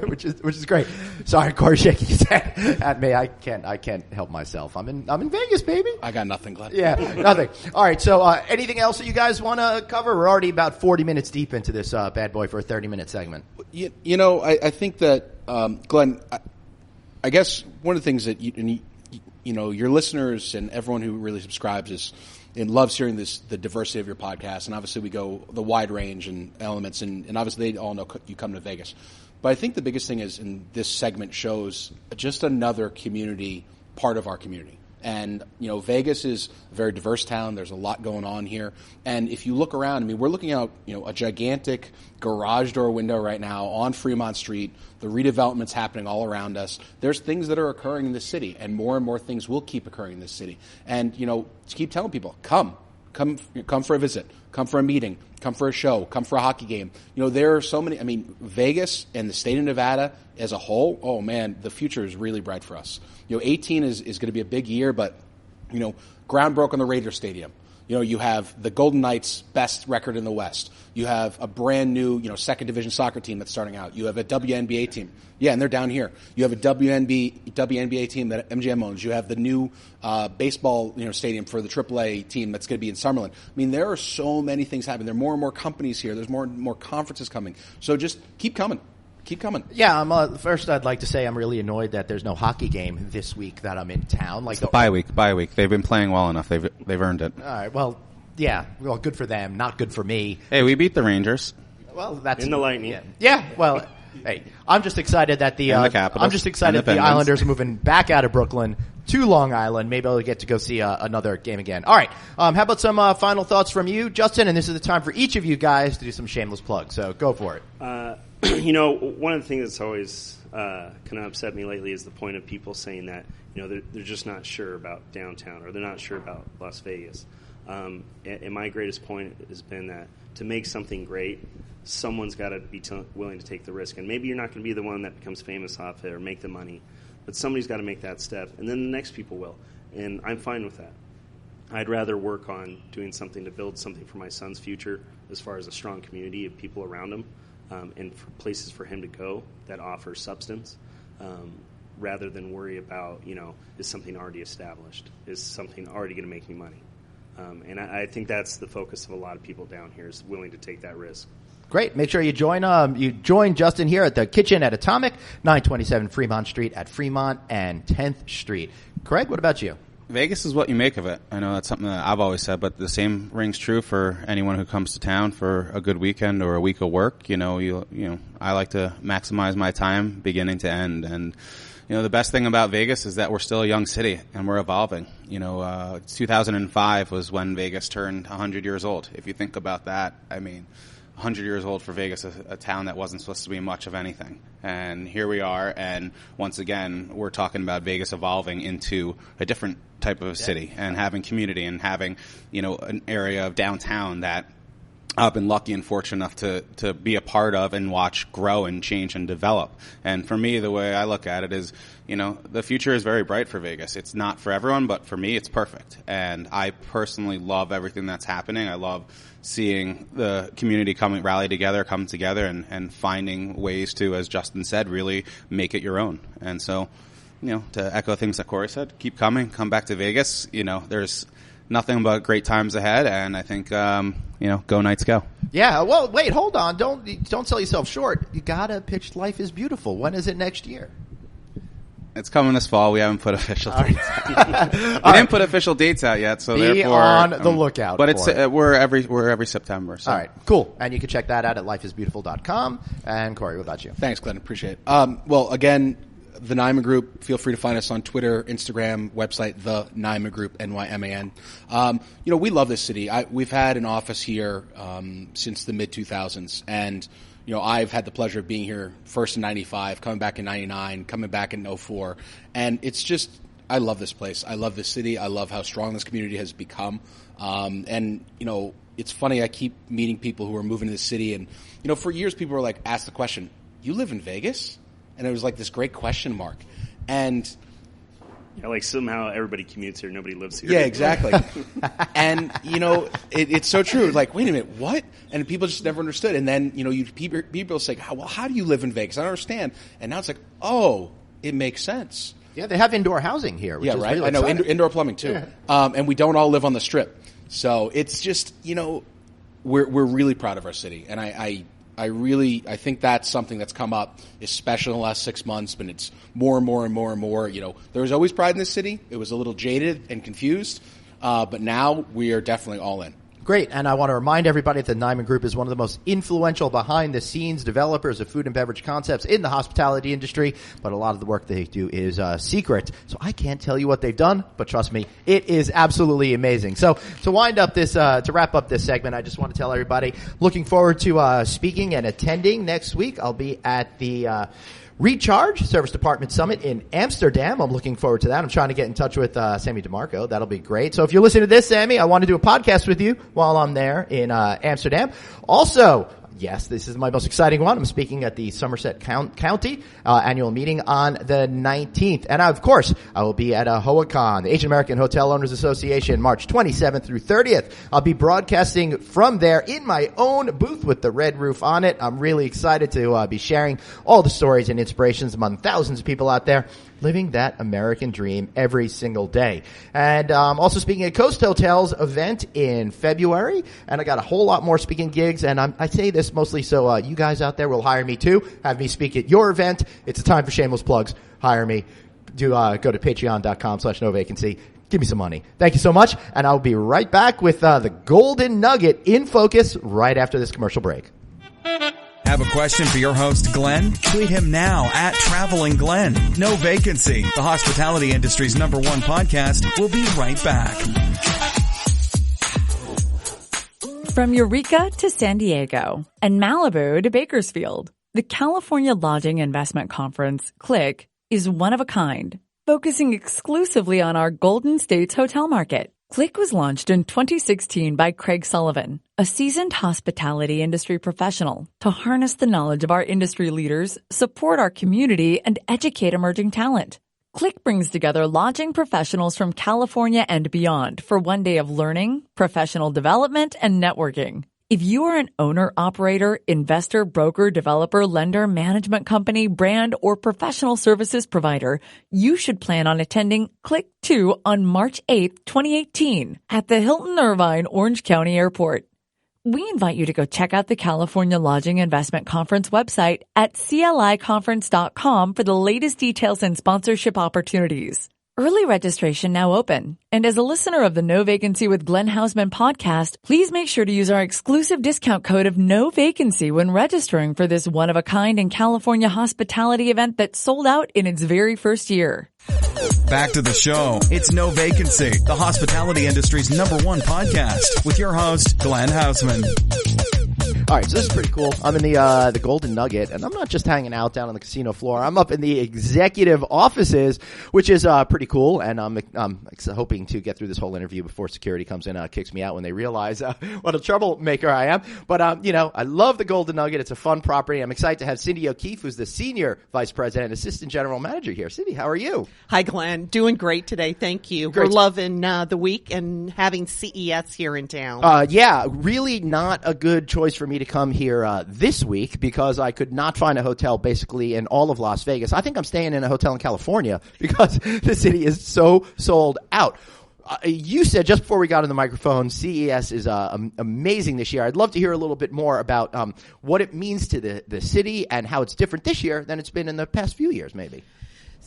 which is great. Sorry, Corey shaking his head at me. I can't help myself. I'm in Vegas, baby. I got nothing, Glenn. Yeah, nothing. All right, so anything else that you guys want to cover? We're already about 40 minutes deep into this bad boy for a 30-minute segment. I think that, Glenn, I guess one of the things that your listeners and everyone who really subscribes loves hearing the diversity of your podcast, and obviously we go the wide range and elements, and obviously they all know you come to Vegas. But I think the biggest thing is, in this segment shows just another community, part of our community. And, Vegas is a very diverse town. There's a lot going on here. And if you look around, we're looking out, a gigantic garage door window right now on Fremont Street. The redevelopment's happening all around us. There's things that are occurring in this city, and more things will keep occurring in this city. And, keep telling people, come for a visit, come for a meeting, come for a show, come for a hockey game. There are so many, Vegas and the state of Nevada as a whole, oh man, the future is really bright for us. 18 is going to be a big year, but, ground broke on the Raiders Stadium. You have the Golden Knights' best record in the West. You have a brand new, second division soccer team that's starting out. You have a WNBA team. Yeah, and they're down here. You have a WNBA team that MGM owns. You have the new baseball, stadium for the AAA team that's going to be in Summerlin. There are so many things happening. There are more and more companies here. There's more and more conferences coming. So just keep coming. Keep coming. Yeah, first I'd like to say I'm really annoyed that there's no hockey game this week that I'm in town. It's bye week. They've been playing well enough. They've earned it. All right. Well, yeah. Well, good for them. Not good for me. Hey, we beat the Rangers. Well, that's in the Lightning. Yeah. Well, hey, I'm just excited that the Islanders are moving back out of Brooklyn to Long Island. Maybe I'll get to go see another game again. All right. How about some final thoughts from you, Justin? And this is the time for each of you guys to do some shameless plugs. So go for it. One of the things that's always kind of upset me lately is the point of people saying that they're just not sure about downtown, or they're not sure about Las Vegas. And my greatest point has been that to make something great, someone's got to be willing to take the risk. And maybe you're not going to be the one that becomes famous off it or make the money, but somebody's got to make that step, and then the next people will. And I'm fine with that. I'd rather work on doing something to build something for my son's future as far as a strong community of people around him, and for places for him to go that offer substance, rather than worry about, is something already established? Is something already going to make me money? And I think that's the focus of a lot of people down here, is willing to take that risk. Great. Make sure you join Justin here at the kitchen at Atomic, 927 Fremont Street at Fremont and 10th Street. Craig, what about you? Vegas is what you make of it. I know that's something that I've always said, but the same rings true for anyone who comes to town for a good weekend or a week of work. I like to maximize my time beginning to end. And, the best thing about Vegas is that we're still a young city and we're evolving. 2005 was when Vegas turned 100 years old. If you think about that, 100 years old for Vegas, a town that wasn't supposed to be much of anything. And here we are, and once again, we're talking about Vegas evolving into a different type of city and having community and having, an area of downtown that I've been lucky and fortunate enough to be a part of and watch grow and change and develop. And for me, the way I look at it is, the future is very bright for Vegas. It's not for everyone, but for me, it's perfect. And I personally love everything that's happening. I love seeing the community come together, and finding ways to, as Justin said, really make it your own. And so, to echo things that Corey said, keep coming, come back to Vegas. There's nothing but great times ahead, and I think, go Knights go. Yeah, well, wait, hold on. Don't sell yourself short. You gotta pitch Life is Beautiful. When is it next year? It's coming this fall. We haven't put official dates out. We didn't put official dates out yet, so be therefore on the lookout. But we're every September. So. All right, cool. And you can check that out at lifeisbeautiful.com. And Corey, what about you? Thanks, Glenn. Appreciate it. Well, again, the Nyman Group. Feel free to find us on Twitter, Instagram, website, the Nyman Group, NYMAN. We love this city. We've had an office here since the mid 2000s, and I've had the pleasure of being here first in 95, coming back in 99, coming back in 04. And it's just, I love this place. I love this city. I love how strong this community has become. It's funny, I keep meeting people who are moving to the city. And, for years people were like, ask the question, you live in Vegas? And it was like this great question mark. And like somehow everybody commutes here, nobody lives here. Yeah, exactly. And it's so true. Like, wait a minute, what? And people just never understood. And then people say, well, how do you live in Vegas? I don't understand. And now it's like, oh, it makes sense. Yeah, they have indoor housing here. Which is right. Really I know indoor plumbing too. Yeah. And we don't all live on the Strip, so it's just we're really proud of our city, and I think that's something that's come up, especially in the last 6 months, but it's more and more and more and more. There was always pride in this city. It was a little jaded and confused, but now we are definitely all in. Great. And I want to remind everybody that the Nyman Group is one of the most influential behind-the-scenes developers of food and beverage concepts in the hospitality industry. But a lot of the work they do is secret. So I can't tell you what they've done, but trust me, it is absolutely amazing. So to wrap up this segment, I just want to tell everybody, looking forward to speaking and attending next week. I'll be at the Recharge Service Department Summit in Amsterdam. I'm looking forward to that. I'm trying to get in touch with Sammy DeMarco. That'll be great. So if you're listening to this, Sammy, I want to do a podcast with you while I'm there in Amsterdam. Also, yes, this is my most exciting one. I'm speaking at the Somerset County annual meeting on the 19th. And of course, I will be at HOACON, the Asian American Hotel Owners Association, March 27th through 30th. I'll be broadcasting from there in my own booth with the red roof on it. I'm really excited to be sharing all the stories and inspirations among thousands of people out there living that American dream every single day. And also speaking at Coast Hotel's event in February. And I got a whole lot more speaking gigs. And I say this mostly so you guys out there will hire me too. Have me speak at your event. It's a time for shameless plugs. Hire me. Go to patreon.com/novacancy. Give me some money. Thank you so much. And I'll be right back with the Golden Nugget in focus right after this commercial break. Have a question for your host, Glenn? Tweet him now at Traveling Glenn. No Vacancy, the hospitality industry's #1 podcast. We'll be right back. From Eureka to San Diego and Malibu to Bakersfield, the California Lodging Investment Conference, CLIC, is one of a kind, focusing exclusively on our Golden States hotel market. CLIC was launched in 2016 by Craig Sullivan, a seasoned hospitality industry professional, to harness the knowledge of our industry leaders, support our community, and educate emerging talent. CLIC brings together lodging professionals from California and beyond for one day of learning, professional development, and networking. If you are an owner, operator, investor, broker, developer, lender, management company, brand, or professional services provider, you should plan on attending CLIC 2 on March 8th, 2018 at the Hilton Irvine Orange County Airport. We invite you to go check out the California Lodging Investment Conference website at cliconference.com for the latest details and sponsorship opportunities. Early registration now open. And as a listener of the No Vacancy with Glenn Hausman podcast, please make sure to use our exclusive discount code of No Vacancy when registering for this one-of-a-kind in California hospitality event that sold out in its very first year. Back to the show. It's No Vacancy, the hospitality industry's #1 podcast with your host, Glenn Hausman. All right, so this is pretty cool. I'm in the Golden Nugget, and I'm not just hanging out down on the casino floor. I'm up in the executive offices, which is pretty cool. And I'm hoping to get through this whole interview before security comes in, kicks me out when they realize what a troublemaker I am. But I love the Golden Nugget. It's a fun property. I'm excited to have Cindy O'Keefe, who's the senior vice president and assistant general manager here. Cindy, how are you? Hi, Glenn. Doing great today. Thank you. Great. We're loving the week and having CES here in town. Yeah, really not a good choice for me to come here this week because I could not find a hotel basically in all of Las Vegas. I think I'm staying in a hotel in California because the city is so sold out. You said just before we got on the microphone, CES is amazing this year. I'd love to hear a little bit more about what it means to the city and how it's different this year than it's been in the past few years, maybe.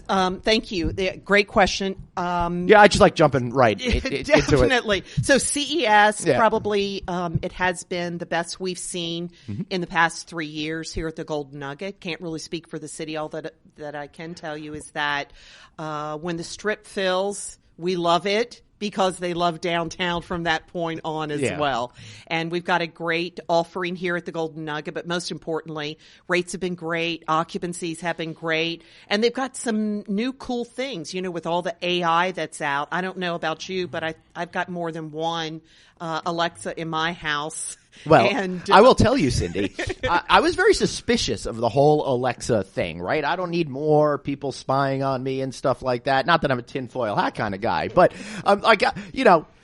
Thank you. Great question. Yeah, I just like jumping right into it. Definitely. So CES probably it has been the best we've seen in the past 3 years here at the Golden Nugget. Can't really speak for the city. All that I can tell you is that when the strip fills, we love it, because they love downtown from that point on as well. And we've got a great offering here at the Golden Nugget, but most importantly, rates have been great, occupancies have been great, and they've got some new cool things, with all the AI that's out. I don't know about you, but I've got more than one Alexa in my house. Well, and, I will tell you, Cindy, I was very suspicious of the whole Alexa thing, right? I don't need more people spying on me and stuff like that. Not that I'm a tinfoil hat kind of guy, but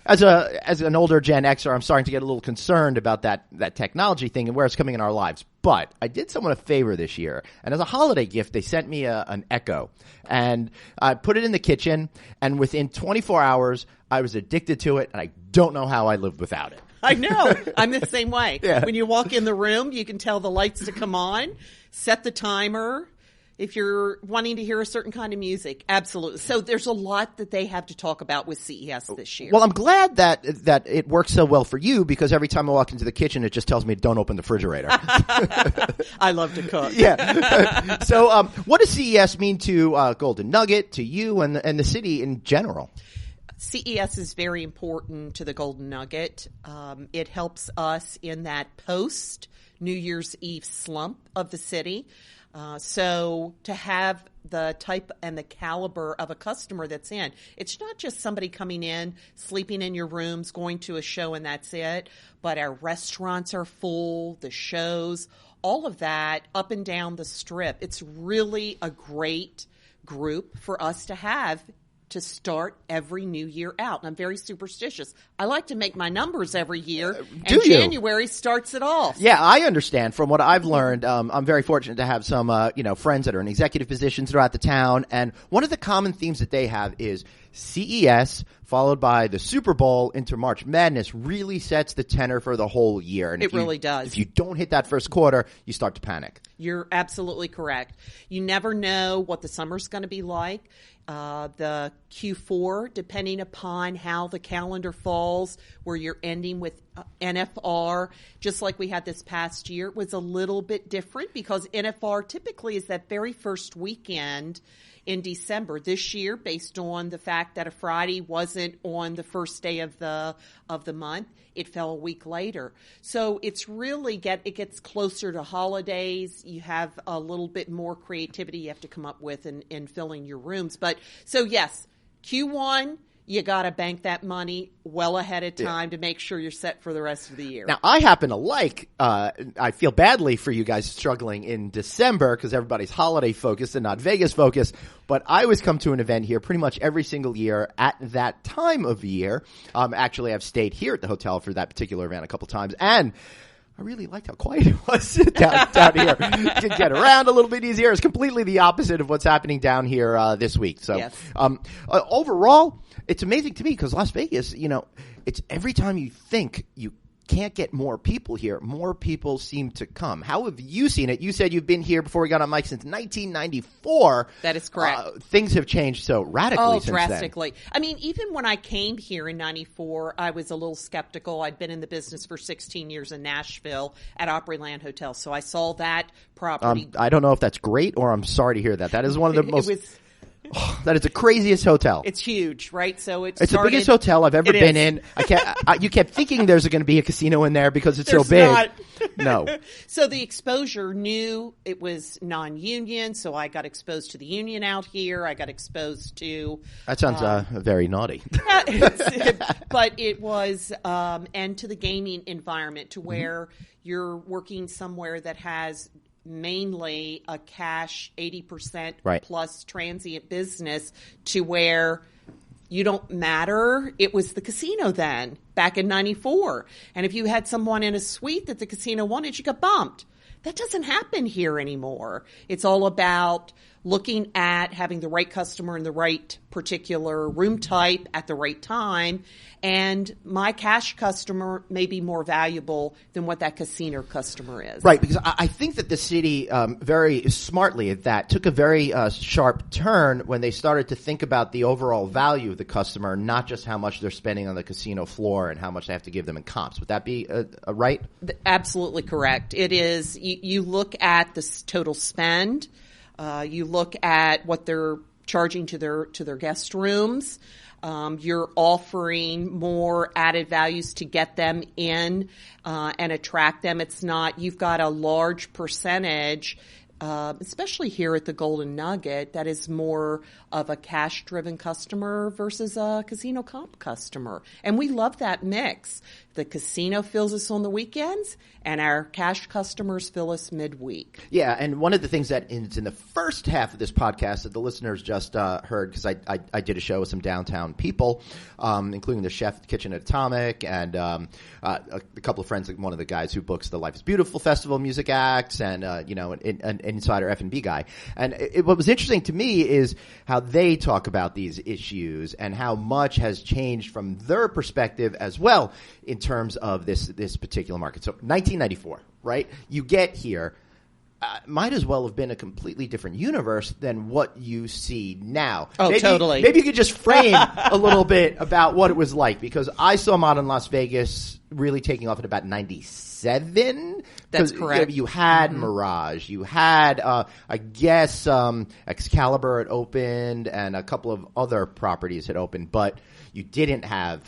as an older Gen Xer, I'm starting to get a little concerned about that technology thing and where it's coming in our lives. But I did someone a favor this year, and as a holiday gift, they sent me an Echo, and I put it in the kitchen, and within 24 hours, I was addicted to it, and I don't know how I lived without it. I know. I'm the same way. Yeah. When you walk in the room, you can tell the lights to come on, set the timer. If you're wanting to hear a certain kind of music, absolutely. So there's a lot that they have to talk about with CES this year. Well, I'm glad that it works so well for you, because every time I walk into the kitchen, it just tells me don't open the refrigerator. I love to cook. Yeah. So what does CES mean to Golden Nugget, to you, and the city in general? CES is very important to the Golden Nugget. It helps us in that post New Year's Eve slump of the city. So to have the type and the caliber of a customer that's in, it's not just somebody coming in, sleeping in your rooms, going to a show and that's it, but our restaurants are full, the shows, all of that up and down the strip. It's really a great group for us to have to start every new year out. And I'm very superstitious. I like to make my numbers every year, and January starts it off. Yeah, I understand. From what I've learned, I'm very fortunate to have some, friends that are in executive positions throughout the town. And one of the common themes that they have is CES followed by the Super Bowl into March Madness really sets the tenor for the whole year. And it really does. If you don't hit that first quarter, you start to panic. You're absolutely correct. You never know what the summer's going to be like. The Q4, depending upon how the calendar falls, where you're ending with NFR, just like we had this past year, was a little bit different because NFR typically is that very first weekend in December. This year, based on the fact that a Friday wasn't on the first day of the month, it fell a week later. So it's really it gets closer to holidays. You have a little bit more creativity you have to come up with in filling your rooms. But so yes, Q1, you got to bank that money well ahead of time to make sure you're set for the rest of the year. Now, I happen to I feel badly for you guys struggling in December because everybody's holiday focused and not Vegas focused, but I always come to an event here pretty much every single year at that time of year. Actually, I've stayed here at the hotel for that particular event a couple times, and I really liked how quiet it was down here. You can get around a little bit easier. It's completely the opposite of what's happening down here this week. So, yes. Overall, it's amazing to me because Las Vegas, it's every time you think you can't get more people here, more people seem to come. How have you seen it? You said you've been here before we got on mic since 1994. That is correct. Things have changed so radically since drastically. then. I mean, even when I came here in 94, I was a little skeptical. I'd been in the business for 16 years in Nashville at Opryland Hotel, so I saw that property. I don't know if that's great or I'm sorry to hear that. That is one of the most That is the craziest hotel. It's huge, right? So It's the biggest hotel I've ever been in. You kept thinking there's going to be a casino in there because it's so big. Not. No. So the exposure knew it was non-union, so I got exposed to the union out here. I got exposed to... That sounds very naughty. But it was, and to the gaming environment to where you're working somewhere that has mainly a cash 80% plus transient business to where you don't matter. It was the casino then, back in 94. And if you had someone in a suite that the casino wanted, you got bumped. That doesn't happen here anymore. It's all about looking at having the right customer in the right particular room type at the right time. And my cash customer may be more valuable than what that casino customer is. Right, because I think that the city very smartly at that took a very sharp turn when they started to think about the overall value of the customer, not just how much they're spending on the casino floor and how much they have to give them in comps. Would that be right? Absolutely correct. It is. You look at the total spend. You look at what they're charging to their guest rooms. You're offering more added values to get them in and attract them. It's not you've got a large percentage, especially here at the Golden Nugget, that is more of a cash-driven customer versus a casino comp customer. And we love that mix. The casino fills us on the weekends, and our cash customers fill us midweek. Yeah, and one of the things that is in the first half of this podcast that the listeners just heard, because I did a show with some downtown people, including the chef Kitchen at Atomic, and a couple of friends, like one of the guys who books the Life is Beautiful Festival music acts, and an insider F&B guy. And what was interesting to me is how they talk about these issues and how much has changed from their perspective as well in terms of this particular market. So 1994, right? You get here. Might as well have been a completely different universe than what you see now. Oh, totally. Maybe you could just frame a little bit about what it was like, because I saw Modern Las Vegas really taking off at about 97. That's correct. You had Mirage. You had, I guess, Excalibur had opened and a couple of other properties had opened, but you didn't have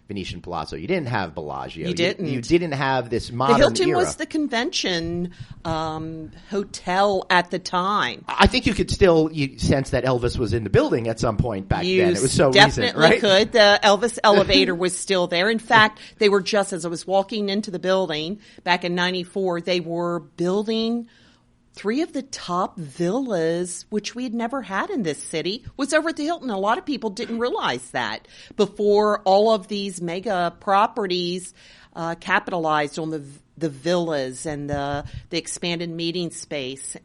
Venetian Palazzo. You didn't have Bellagio. You didn't. You didn't have this modern The Hilton era. was the convention hotel at the time. I think you could still sense that Elvis was in the building at some point back then. It was so recent, definitely right? could. The Elvis elevator was still there. In fact, they were just as I was walking into the building back in 94, they were building 3 of the top villas, which we had never had in this city, was over at the Hilton. A lot of people didn't realize that before all of these mega properties capitalized on the villas and the expanded meeting space.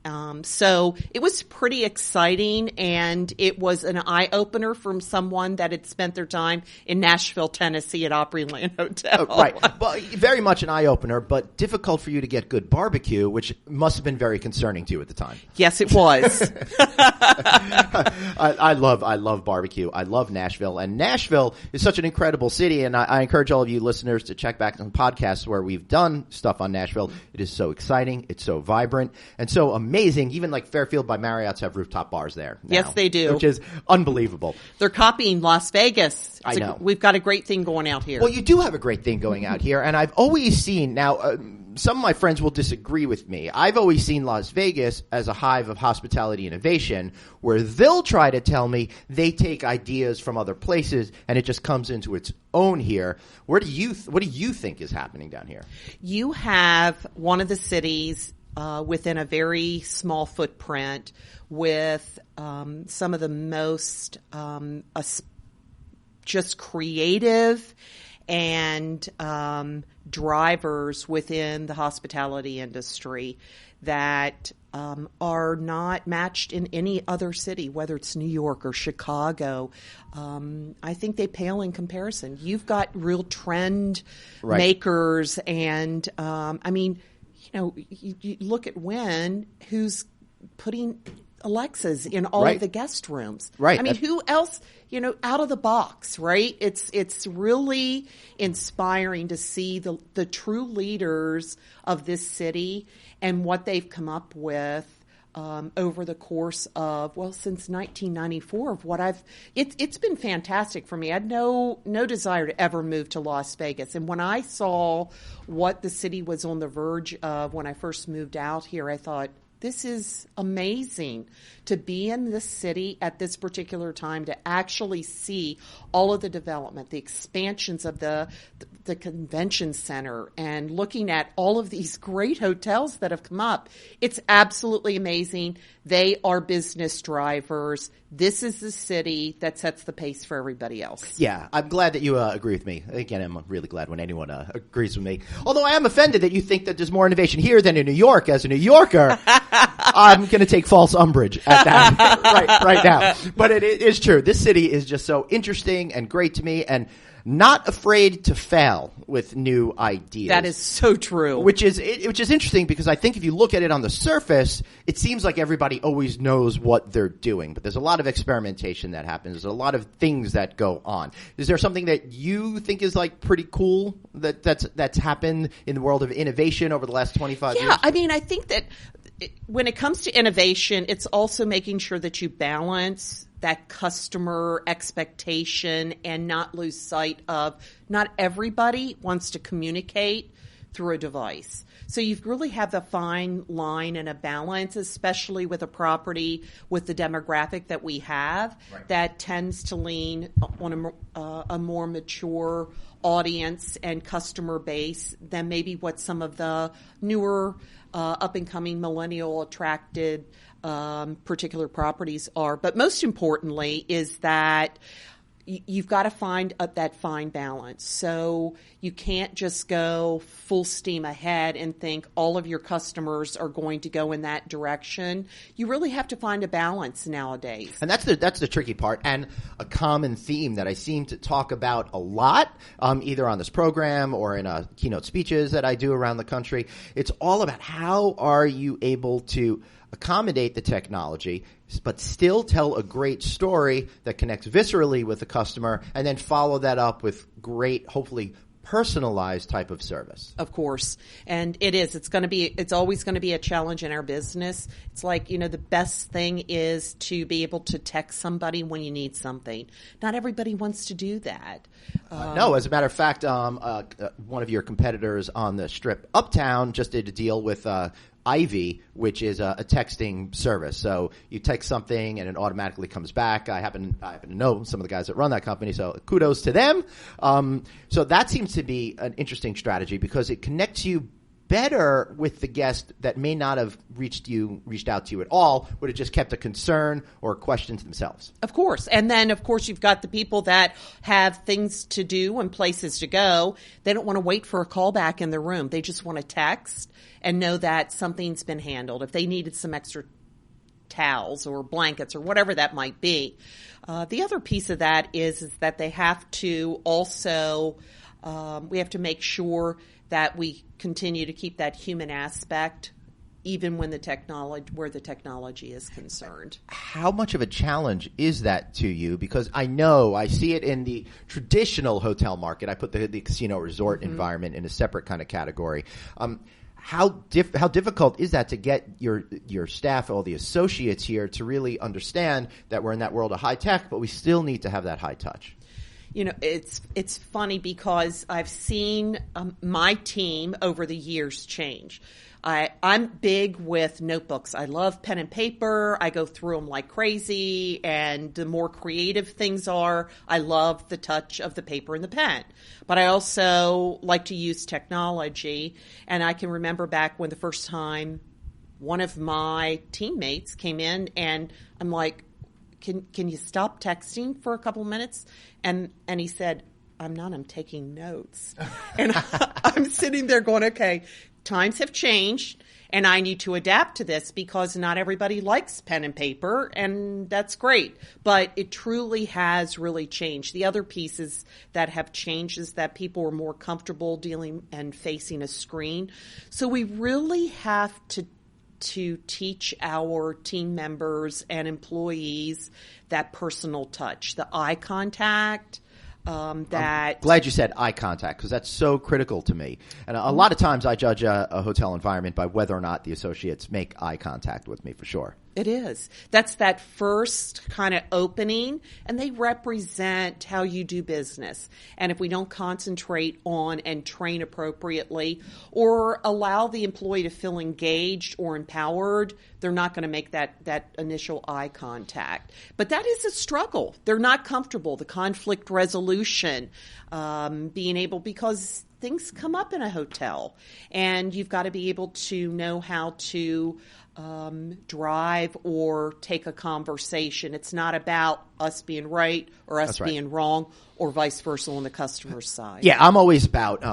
So it was pretty exciting, and it was an eye-opener from someone that had spent their time in Nashville, Tennessee at Opryland Hotel. Right. Well, very much an eye-opener, but difficult for you to get good barbecue, which must have been very concerning to you at the time. Yes, it was. I love barbecue. I love Nashville. And Nashville is such an incredible city, and I encourage all of you listeners to check back on podcasts where we've done stuff on Nashville. It is so exciting. It's so vibrant and so amazing. Even like Fairfield by Marriott's have rooftop bars there now, yes, they do. Which is unbelievable. They're copying Las Vegas. I know. We've got a great thing going out here. Well, you do have a great thing going out here, and I've always seen, now some of my friends will disagree with me. I've always seen Las Vegas as a hive of hospitality innovation, where they'll try to tell me they take ideas from other places and it just comes into its own here. What do you think is happening down here? You have one of the cities within a very small footprint with some of the most just creative and drivers within the hospitality industry that are not matched in any other city, whether it's New York or Chicago. I think they pale in comparison. You've got real trend makers, and I mean, you look at Wynn, who's putting Alexas in all of the guest rooms. Right. I mean, who else, out of the box, right? It's really inspiring to see the true leaders of this city and what they've come up with over the course of, since 1994 of what it's been fantastic for me. I had no desire to ever move to Las Vegas. And when I saw what the city was on the verge of when I first moved out here, I thought, this is amazing to be in this city at this particular time, to actually see all of the development, the expansions of the convention center, and looking at all of these great hotels that have come up. It's absolutely amazing. They are business drivers. This is the city that sets the pace for everybody else. Yeah, I'm glad that you agree with me. Again, I'm really glad when anyone agrees with me. Although I am offended that you think that there's more innovation here than in New York. As a New Yorker, I'm going to take false umbrage at that right now. But it is true. This city is just so interesting and great to me, and not afraid to fail with new ideas. That is so true. Which is interesting, because I think if you look at it on the surface, it seems like everybody always knows what they're doing. But there's a lot of experimentation that happens. There's a lot of things that go on. Is there something that you think is like pretty cool that's happened in the world of innovation over the last 25 years? Yeah, I mean, I think that when it comes to innovation, it's also making sure that you balance that customer expectation and not lose sight of not everybody wants to communicate through a device. So you really have the fine line and a balance, especially with a property with the demographic that we have, that tends to lean on a more mature audience and customer base than maybe what some of the newer up-and-coming millennial attracted particular properties are. But most importantly is that you've got to find that fine balance. So you can't just go full steam ahead and think all of your customers are going to go in that direction. You really have to find a balance nowadays. And that's the tricky part, and a common theme that I seem to talk about a lot, either on this program or in keynote speeches that I do around the country. It's all about how are you able to accommodate the technology, but still tell a great story that connects viscerally with the customer, and then follow that up with great, hopefully personalized type of service. Of course. And it's always going to be a challenge in our business. It's like, the best thing is to be able to text somebody when you need something. Not everybody wants to do that. No, as a matter of fact, one of your competitors on the Strip Uptown just did a deal with Ivy, which is a texting service. So you text something and it automatically comes back. I happen to know some of the guys that run that company, so kudos to them. So that seems to be an interesting strategy, because it connects you better with the guest that may not have reached out to you at all, would have just kept a concern or a question to themselves. Of course. And then, of course, you've got the people that have things to do and places to go. They don't want to wait for a call back in their room. They just want to text and know that something's been handled. If they needed some extra towels or blankets or whatever that might be. The other piece of that is that they have to also, we have to make sure that we continue to keep that human aspect, even when the technology is concerned. How much of a challenge is that to you? Because I see it in the traditional hotel market. I put the casino resort environment in a separate kind of category. How difficult is that to get your staff, all the associates here, to really understand that we're in that world of high tech, but we still need to have that high touch? It's funny, because I've seen my team over the years change. I'm big with notebooks. I love pen and paper. I go through them like crazy, and the more creative things are, I love the touch of the paper and the pen. But I also like to use technology, and I can remember back when the first time one of my teammates came in, and I'm like, Can you stop texting for a couple minutes? And he said, I'm taking notes. And I'm sitting there going, okay, times have changed, and I need to adapt to this, because not everybody likes pen and paper, and that's great. But it truly has really changed. The other pieces that have changed is that people are more comfortable dealing and facing a screen. So we really have to teach our team members and employees that personal touch, the eye contact, that. I'm glad you said eye contact, because that's so critical to me. And a lot of times I judge a hotel environment by whether or not the associates make eye contact with me, for sure. It is. That's that first kind of opening, and they represent how you do business. And if we don't concentrate on and train appropriately or allow the employee to feel engaged or empowered, they're not going to make that initial eye contact. But that is a struggle. They're not comfortable. The conflict resolution, being able, because things come up in a hotel, and you've got to be able to know how to drive or take a conversation. It's not about us being right or us being wrong, or vice versa on the customer's side. Yeah, I'm always about,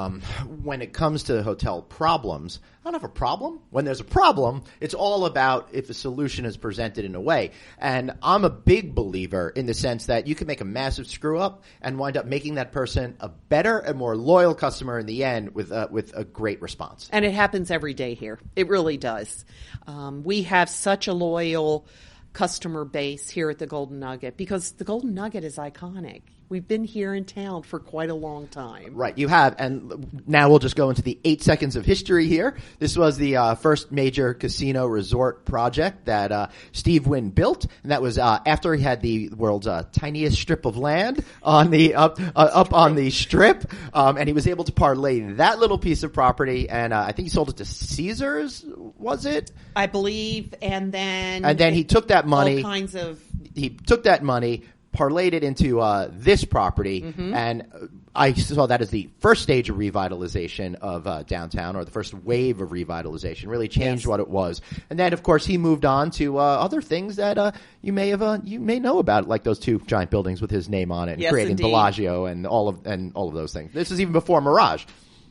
when it comes to hotel problems, I don't have a problem. When there's a problem, it's all about if a solution is presented in a way. And I'm a big believer in the sense that you can make a massive screw up and wind up making that person a better and more loyal customer in the end with a great response. And it happens every day here. It really does. We have such a loyal customer base here at the Golden Nugget because the Golden Nugget is iconic. We've been here in town for quite a long time. Right, you have. And now we'll just go into the 8 seconds of history here. This was the first major casino resort project that Steve Wynn built, and that was after he had the world's tiniest strip of land on the up on the strip, and he was able to parlay that little piece of property, and I think he sold it to Caesars, was it? I believe, and then he took that money. All kinds of. He took that money, parlayed it into this property, and I saw that as the first stage of revitalization of downtown, or the first wave of revitalization. Really changed what it was, and then of course he moved on to other things that you may know about, like those 2 giant buildings with his name on it, and creating indeed. Bellagio and all of those things. This is even before Mirage.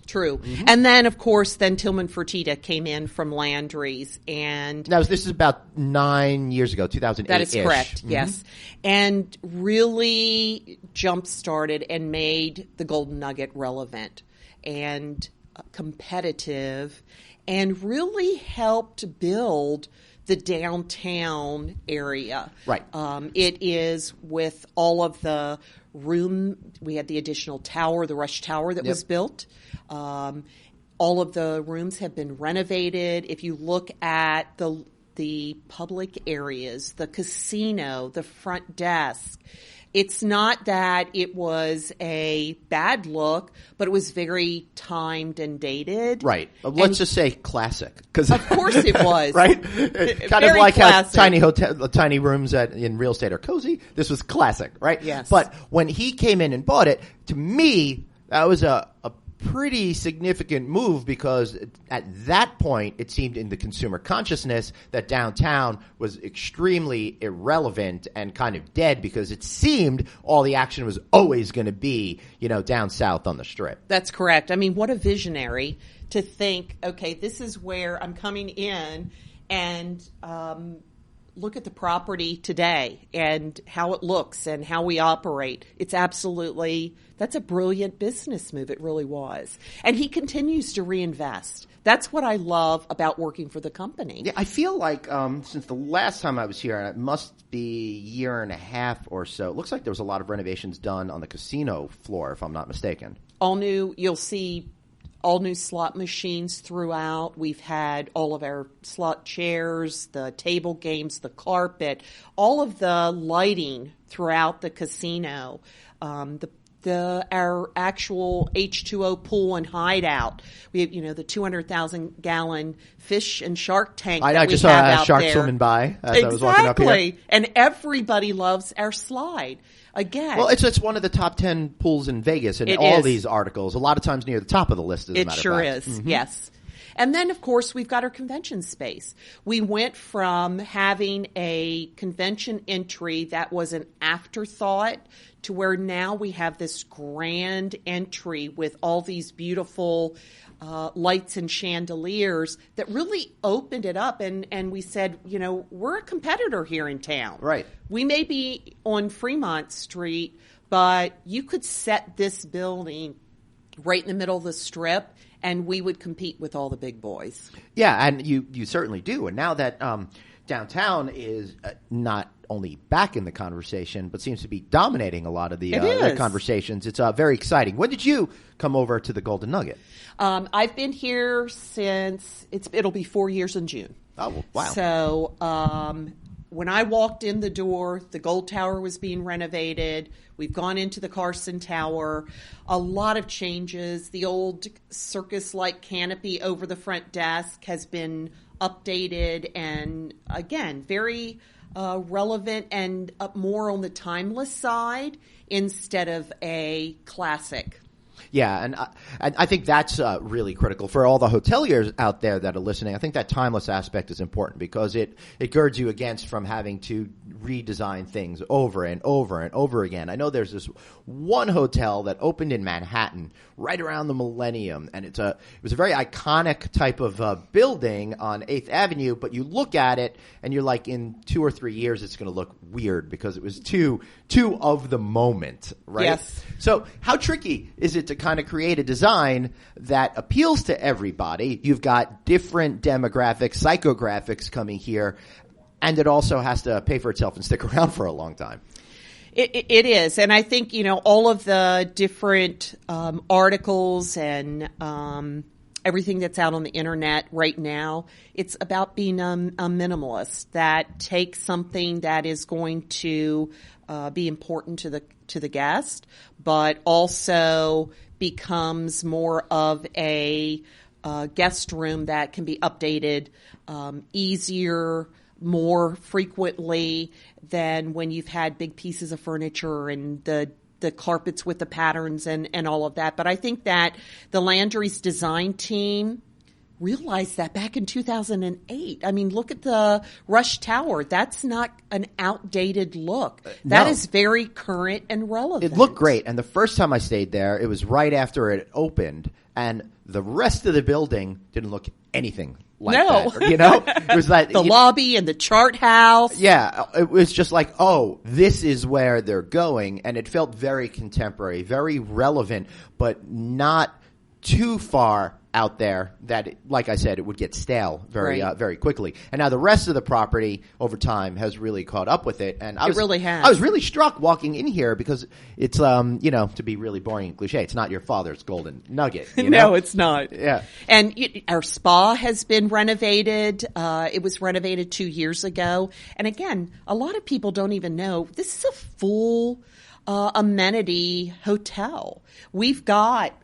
True. And then, of course, Tillman Fertitta came in from Landry's. And this is about 9 years ago, 2008-ish. That is correct, yes. And really jump-started and made the Golden Nugget relevant and competitive, and really helped build the downtown area. Right. It is with all of the room. We had the additional tower, the Rush Tower that was built. All of the rooms have been renovated. If you look at the public areas, the casino, the front desk, it's not that it was a bad look, but it was very timed and dated. Right. Let's just say classic. Of course it was. Right? Kind of like classic. How tiny rooms in real estate are cozy. This was classic, right? Yes. But when he came in and bought it, to me, that was a pretty significant move, because at that point it seemed in the consumer consciousness that downtown was extremely irrelevant and kind of dead, because it seemed all the action was always going to be, down south on the strip. That's correct. I mean, what a visionary to think, okay, this is where I'm coming in, and look at the property today and how it looks and how we operate. It's that's a brilliant business move. It really was. And he continues to reinvest. That's what I love about working for the company. Yeah, I feel like since the last time I was here, and it must be a year and a half or so, it looks like there was a lot of renovations done on the casino floor, if I'm not mistaken. You'll see all new slot machines throughout. We've had all of our slot chairs, the table games, the carpet, all of the lighting throughout the casino, our actual H2O pool and hideout. We have, the 200,000 gallon fish and shark tank. I just saw a shark swimming by as I was walking up here. And everybody loves our slide. Again, well, it's one of the top 10 pools in Vegas in all these articles. A lot of times near the top of the list, as a matter of fact. It sure is, yes. And then, of course, we've got our convention space. We went from having a convention entry that was an afterthought to where now we have this grand entry with all these beautiful lights and chandeliers that really opened it up. And we said, we're a competitor here in town. Right. We may be on Fremont Street, but you could set this building right in the middle of the strip, and we would compete with all the big boys. Yeah, and you certainly do. And now that downtown is not only back in the conversation, but seems to be dominating a lot of the conversations. It's very exciting. When did you come over to the Golden Nugget? I've been here since it'll be 4 years in June. Oh, wow. So when I walked in the door, the Gold Tower was being renovated. We've gone into the Carson Tower. A lot of changes. The old circus-like canopy over the front desk has been updated and, again, very relevant and more on the timeless side instead of a classic. Yeah, and I think that's really critical for all the hoteliers out there that are listening. I think that timeless aspect is important because it guards you against from having to redesign things over and over and over again. I know there's this one hotel that opened in Manhattan right around the millennium, and it was a very iconic type of building on 8th Avenue, but you look at it and you're like, in 2 or 3 years it's going to look weird because it was too of the moment, right? Yes. So how tricky is it to kind of create a design that appeals to everybody? You've got different demographics, psychographics coming here, and it also has to pay for itself and stick around for a long time. It is. And I think, all of the different articles and everything that's out on the internet right now, it's about being a minimalist that takes something that is going to be important to the guest, but also becomes more of a guest room that can be updated easier, more frequently than when you've had big pieces of furniture and the carpets with the patterns and all of that. But I think that the Landry's design team realized that back in 2008. I mean, look at the Rush Tower. That's not an outdated look. That is very current and relevant. It looked great. And the first time I stayed there, it was right after it opened. And the rest of the building didn't look anything like that. It was like the lobby and the chart house. Yeah, it was just like, oh, this is where they're going, and it felt very contemporary, very relevant, but not too far out there that, like I said, it would get stale very quickly. And now the rest of the property over time has really caught up with it. And it really has. I was really struck walking in here because it's, to be really boring and cliche, it's not your father's Golden Nugget. No, it's not. Yeah. And our spa has been renovated. It was renovated 2 years ago. And again, a lot of people don't even know this is a full amenity hotel. We've got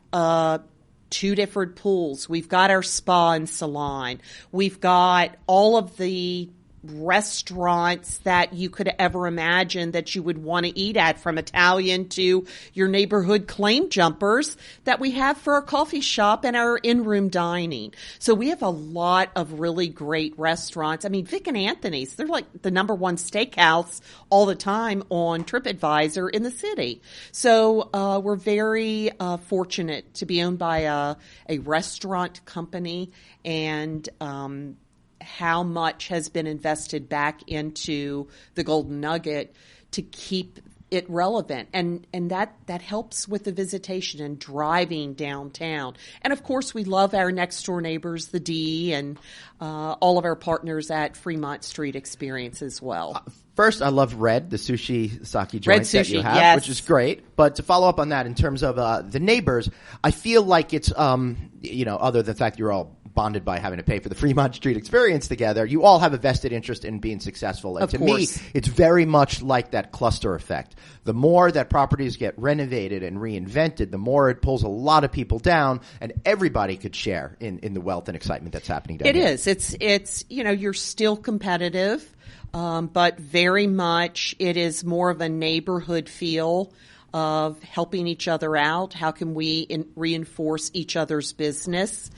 2 different pools. We've got our spa and salon. We've got all of the restaurants that you could ever imagine that you would want to eat at, from Italian to your neighborhood claim jumpers that we have for our coffee shop and our in-room dining. So we have a lot of really great restaurants. I mean, Vic and Anthony's, they're like the #1 steakhouse all the time on TripAdvisor in the city. So we're very fortunate to be owned by a restaurant company, and how much has been invested back into the Golden Nugget to keep it relevant. And that helps with the visitation and driving downtown. And of course, we love our next door neighbors, the D, and all of our partners at Fremont Street Experience as well. First, I love Red, the sushi sake joint that you have, yes, which is great. But to follow up on that, in terms of the neighbors, I feel like it's, other than the fact you're all bonded by having to pay for the Fremont Street Experience together, you all have a vested interest in being successful. And to me, it's very much like that cluster effect. The more that properties get renovated and reinvented, the more it pulls a lot of people down, and everybody could share in the wealth and excitement that's happening down here. It is. It's you're still competitive, but very much it is more of a neighborhood feel of helping each other out. How can we reinforce each other's business?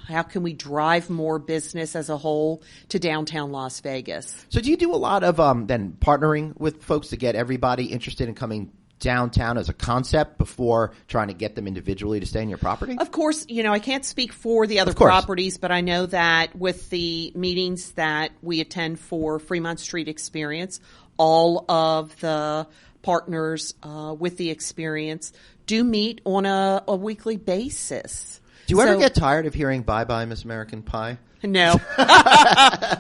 How can we drive more business as a whole to downtown Las Vegas? So do you do a lot of then partnering with folks to get everybody interested in coming downtown as a concept before trying to get them individually to stay in your property? Of course, I can't speak for the other properties, but I know that with the meetings that we attend for Fremont Street Experience, all of the partners with the experience do meet on a weekly basis. Do you ever get tired of hearing "Bye Bye, Miss American Pie"? No.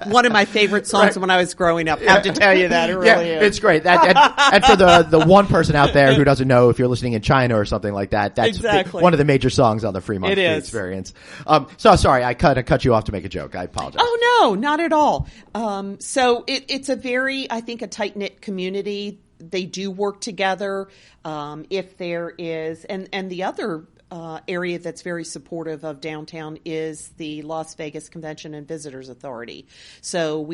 One of my favorite songs when I was growing up. I have to tell you that. It really is. It's great. And for the one person out there who doesn't know, if you're listening in China or something like that, that's exactly one of the major songs on the Fremont Street Experience. So sorry, I cut you off to make a joke. I apologize. Oh, no, not at all. So it's a very, I think, a tight-knit community. They do work together. If there is, and the other area that's very supportive of downtown is the Las Vegas Convention and Visitors Authority. So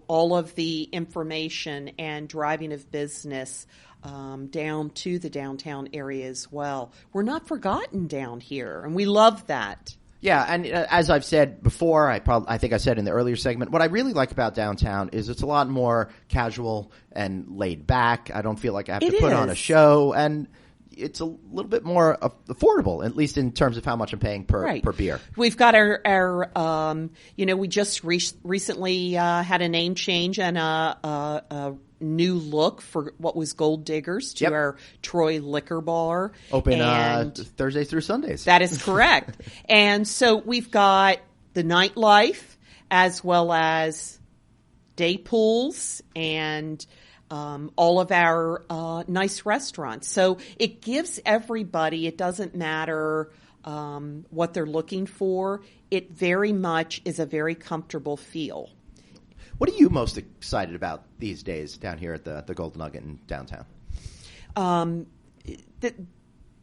all of the information and driving of business down to the downtown area as well. We're not forgotten down here, and we love that. Yeah, and as I've said before, I think I said in the earlier segment, what I really like about downtown is it's a lot more casual and laid back. I don't feel like I have to put on a show, and it's a little bit more affordable, at least in terms of how much I'm paying per beer. We've got our we just recently had a name change and a new look for what was Gold Diggers to our Troy Liquor Bar. Open Thursdays through Sundays. That is correct. And so we've got the nightlife as well as day pools and all of our nice restaurants. So it gives everybody, it doesn't matter what they're looking for, it very much is a very comfortable feel. What are you most excited about these days down here at the Golden Nugget in downtown?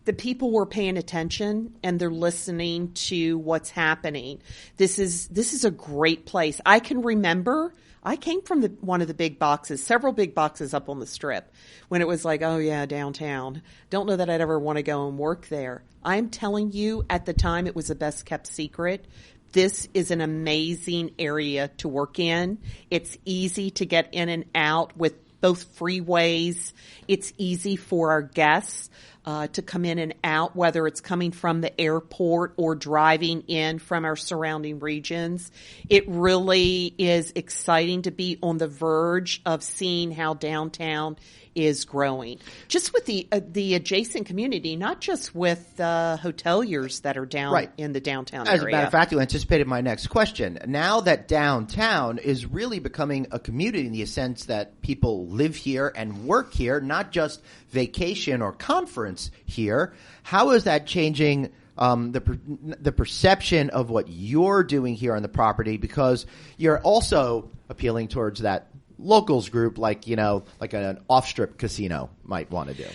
The people were paying attention and they're listening to what's happening. This is a great place. I can remember I came from one of the big boxes, several big boxes up on the Strip, when it was like, oh yeah, downtown. Don't know that I'd ever want to go and work there. I'm telling you, at the time, it was the best kept secret. This is an amazing area to work in. It's easy to get in and out with both freeways. It's easy for our guests to come in and out, whether it's coming from the airport or driving in from our surrounding regions. It really is exciting to be on the verge of seeing how downtown is growing. Just with the adjacent community, not just with hoteliers that are down in the downtown area. As a matter of fact, you anticipated my next question. Now that downtown is really becoming a community in the sense that people live here and work here, not just vacation or conference here, how is that changing the perception of what you're doing here on the property? Because you're also appealing towards that locals group, like an off-strip casino might want to do.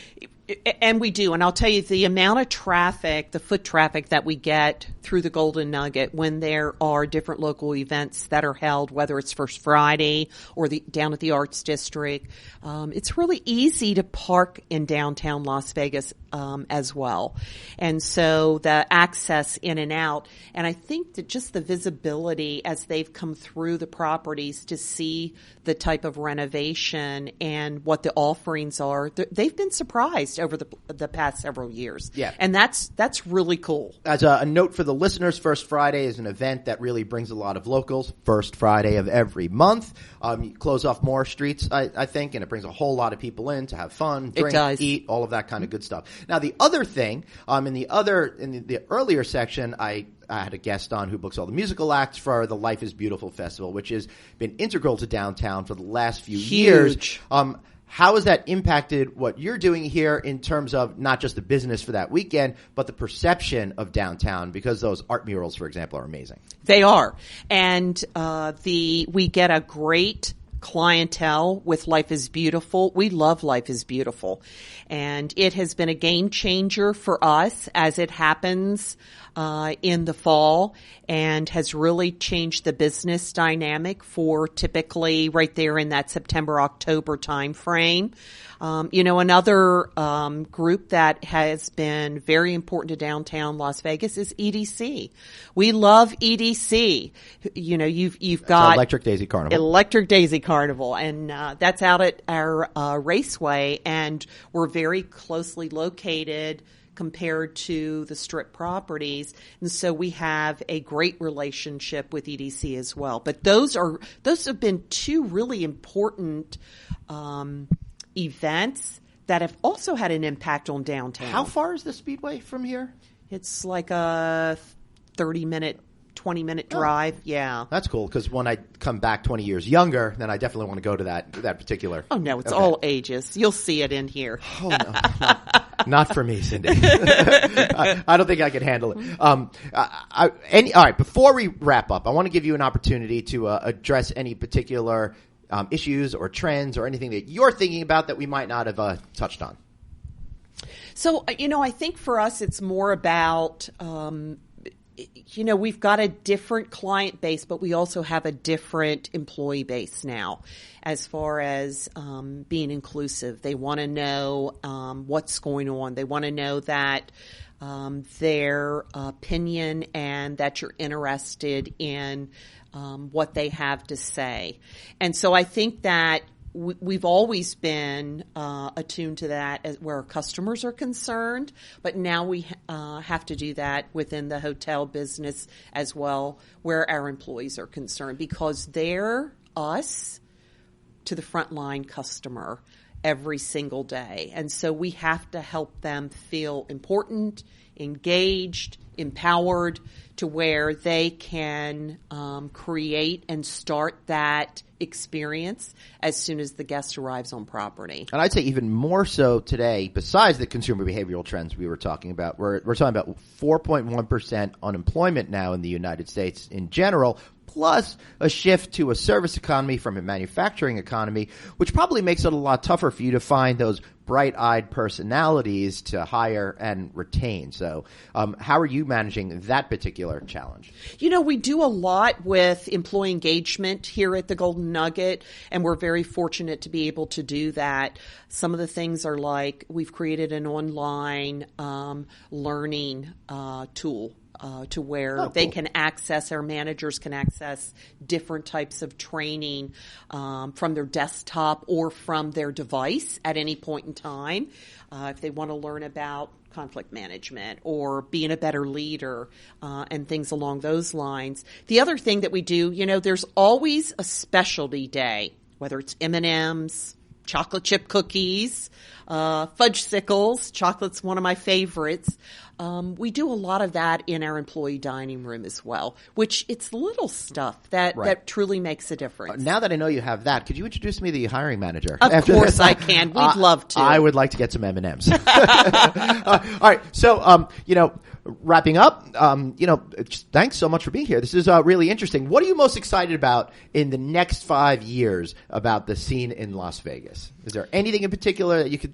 And we do. And I'll tell you, the amount of traffic, the foot traffic that we get through the Golden Nugget when there are different local events that are held, whether it's First Friday or down at the Arts District, it's really easy to park in downtown Las Vegas as well. And so the access in and out, and I think that just the visibility as they've come through the properties to see the type of renovation and what the offerings are, they've been surprised over the past several years. Yeah. And that's really cool. As a note for the listeners, First Friday is an event that really brings a lot of locals. First Friday of every month. You close off more streets, I think, and it brings a whole lot of people in to have fun, drink, eat, all of that kind of good stuff. Now, the other thing, in the earlier section, I had a guest on who books all the musical acts for the Life is Beautiful Festival, which has been integral to downtown for the last few years. How has that impacted what you're doing here in terms of not just the business for that weekend, but the perception of downtown? Because those art murals, for example, are amazing. They are. And we get a great clientele with Life is Beautiful. We love Life is Beautiful. And it has been a game changer for us as it happens in the fall, and has really changed the business dynamic for typically right there in that September-October time frame. Another group that has been very important to downtown Las Vegas is EDC. We love EDC. You've got Electric Daisy Carnival. Electric Daisy Carnival, and that's out at our raceway, and we're very closely located compared to the Strip properties. And so we have a great relationship with EDC as well. But those have been two really important events that have also had an impact on downtown. How far is the Speedway from here? It's like a 30-minute 20-minute drive. Yeah. That's cool, because when I come back 20 years younger, then I definitely want to go to that particular. Oh, no, it's all ages. You'll see it in here. Oh, no. Not for me, Cindy. I don't think I could handle it. All right, before we wrap up, I want to give you an opportunity to address any particular issues or trends or anything that you're thinking about that we might not have touched on. So, I think for us it's more about, we've got a different client base, but we also have a different employee base now as far as being inclusive. They want to know what's going on. They want to know that their opinion and that you're interested in what they have to say. And so I think that we've always been attuned to that as where our customers are concerned, but now we have to do that within the hotel business as well, where our employees are concerned, because they're us to the frontline customer every single day. And so we have to help them feel important, engaged, empowered, to where they can create and start that experience as soon as the guest arrives on property. And I'd say even more so today, besides the consumer behavioral trends we were talking about, we're talking about 4.1% unemployment now in the United States in general, plus a shift to a service economy from a manufacturing economy, which probably makes it a lot tougher for you to find those bright-eyed personalities to hire and retain. So how are you managing that particular challenge? We do a lot with employee engagement here at the Golden Nugget, and we're very fortunate to be able to do that. Some of the things are like we've created an online learning tool to where they can access, our managers can access different types of training from their desktop or from their device at any point in time. If they want to learn about conflict management or being a better leader and things along those lines. The other thing that we do, there's always a specialty day, whether it's M&Ms, chocolate chip cookies, fudgesicles. Chocolate's one of my favorites. We do a lot of that in our employee dining room as well, which it's little stuff that truly makes a difference. Now that I know you have that, could you introduce me to the hiring manager? Of course I can. We'd love to. I would like to get some M&Ms. All right. So, wrapping up, thanks so much for being here. This is really interesting. What are you most excited about in the next 5 years about the scene in Las Vegas? Is there anything in particular that you could,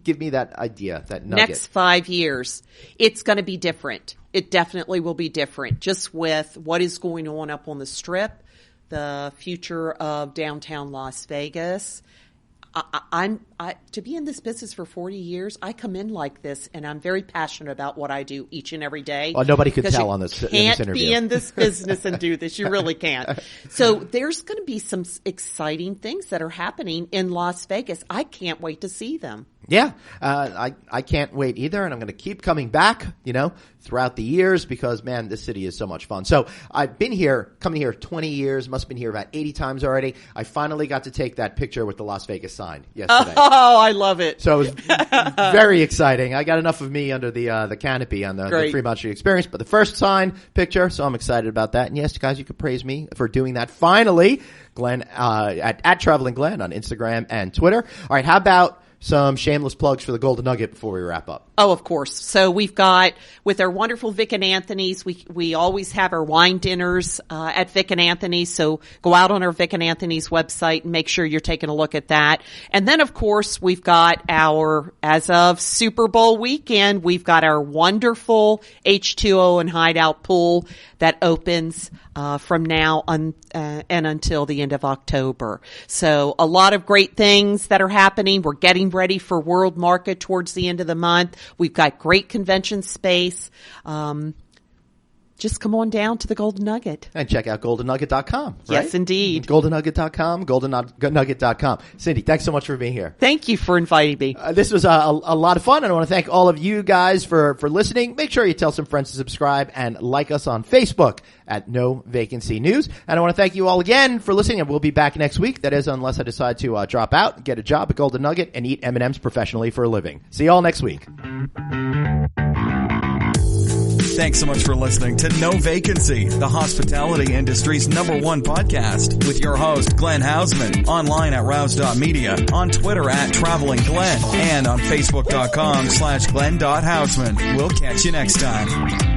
give me that idea, that nugget? Next 5 years, it's going to be different. It definitely will be different, just with what is going on up on the Strip, the future of downtown Las Vegas. To be in this business for 40 years, I come in like this, and I'm very passionate about what I do each and every day. Well, nobody could tell on this interview. You can't be in this business and do this. You really can't. So there's going to be some exciting things that are happening in Las Vegas. I can't wait to see them. Yeah, I can't wait either, and I'm going to keep coming back, throughout the years because, man, this city is so much fun. So I've been here, coming here 20 years, must have been here about 80 times already. I finally got to take that picture with the Las Vegas sign yesterday. Oh, I love it. So it was very exciting. I got enough of me under the canopy on the Fremont Street Experience, but the first sign picture, so I'm excited about that. And yes, guys, you could praise me for doing that finally. Glenn, at Traveling Glenn on Instagram and Twitter. All right, how about some shameless plugs for the Golden Nugget before we wrap up? Oh, of course. So we've got, with our wonderful Vic and Anthony's, we always have our wine dinners at Vic and Anthony's. So go out on our Vic and Anthony's website and make sure you're taking a look at that. And then, of course, we've got as of Super Bowl weekend, we've got our wonderful H2O and Hideout pool that opens from now and until the end of October. So a lot of great things that are happening. We're getting ready for World Market towards the end of the month. We've got great convention space. Just come on down to the Golden Nugget. And check out goldennugget.com, right? Yes, indeed. Goldennugget.com, goldennugget.com. Cindy, thanks so much for being here. Thank you for inviting me. This was a lot of fun, and I want to thank all of you guys for listening. Make sure you tell some friends to subscribe and like us on Facebook at No Vacancy News. And I want to thank you all again for listening, and we'll be back next week. That is, unless I decide to drop out, get a job at Golden Nugget, and eat M&Ms professionally for a living. See you all next week. Thanks so much for listening to No Vacancy, the hospitality industry's #1 podcast with your host, Glenn Hausman, online at rouse.media, on Twitter at Traveling Glenn, and on Facebook.com/Glenn.Hausman. We'll catch you next time.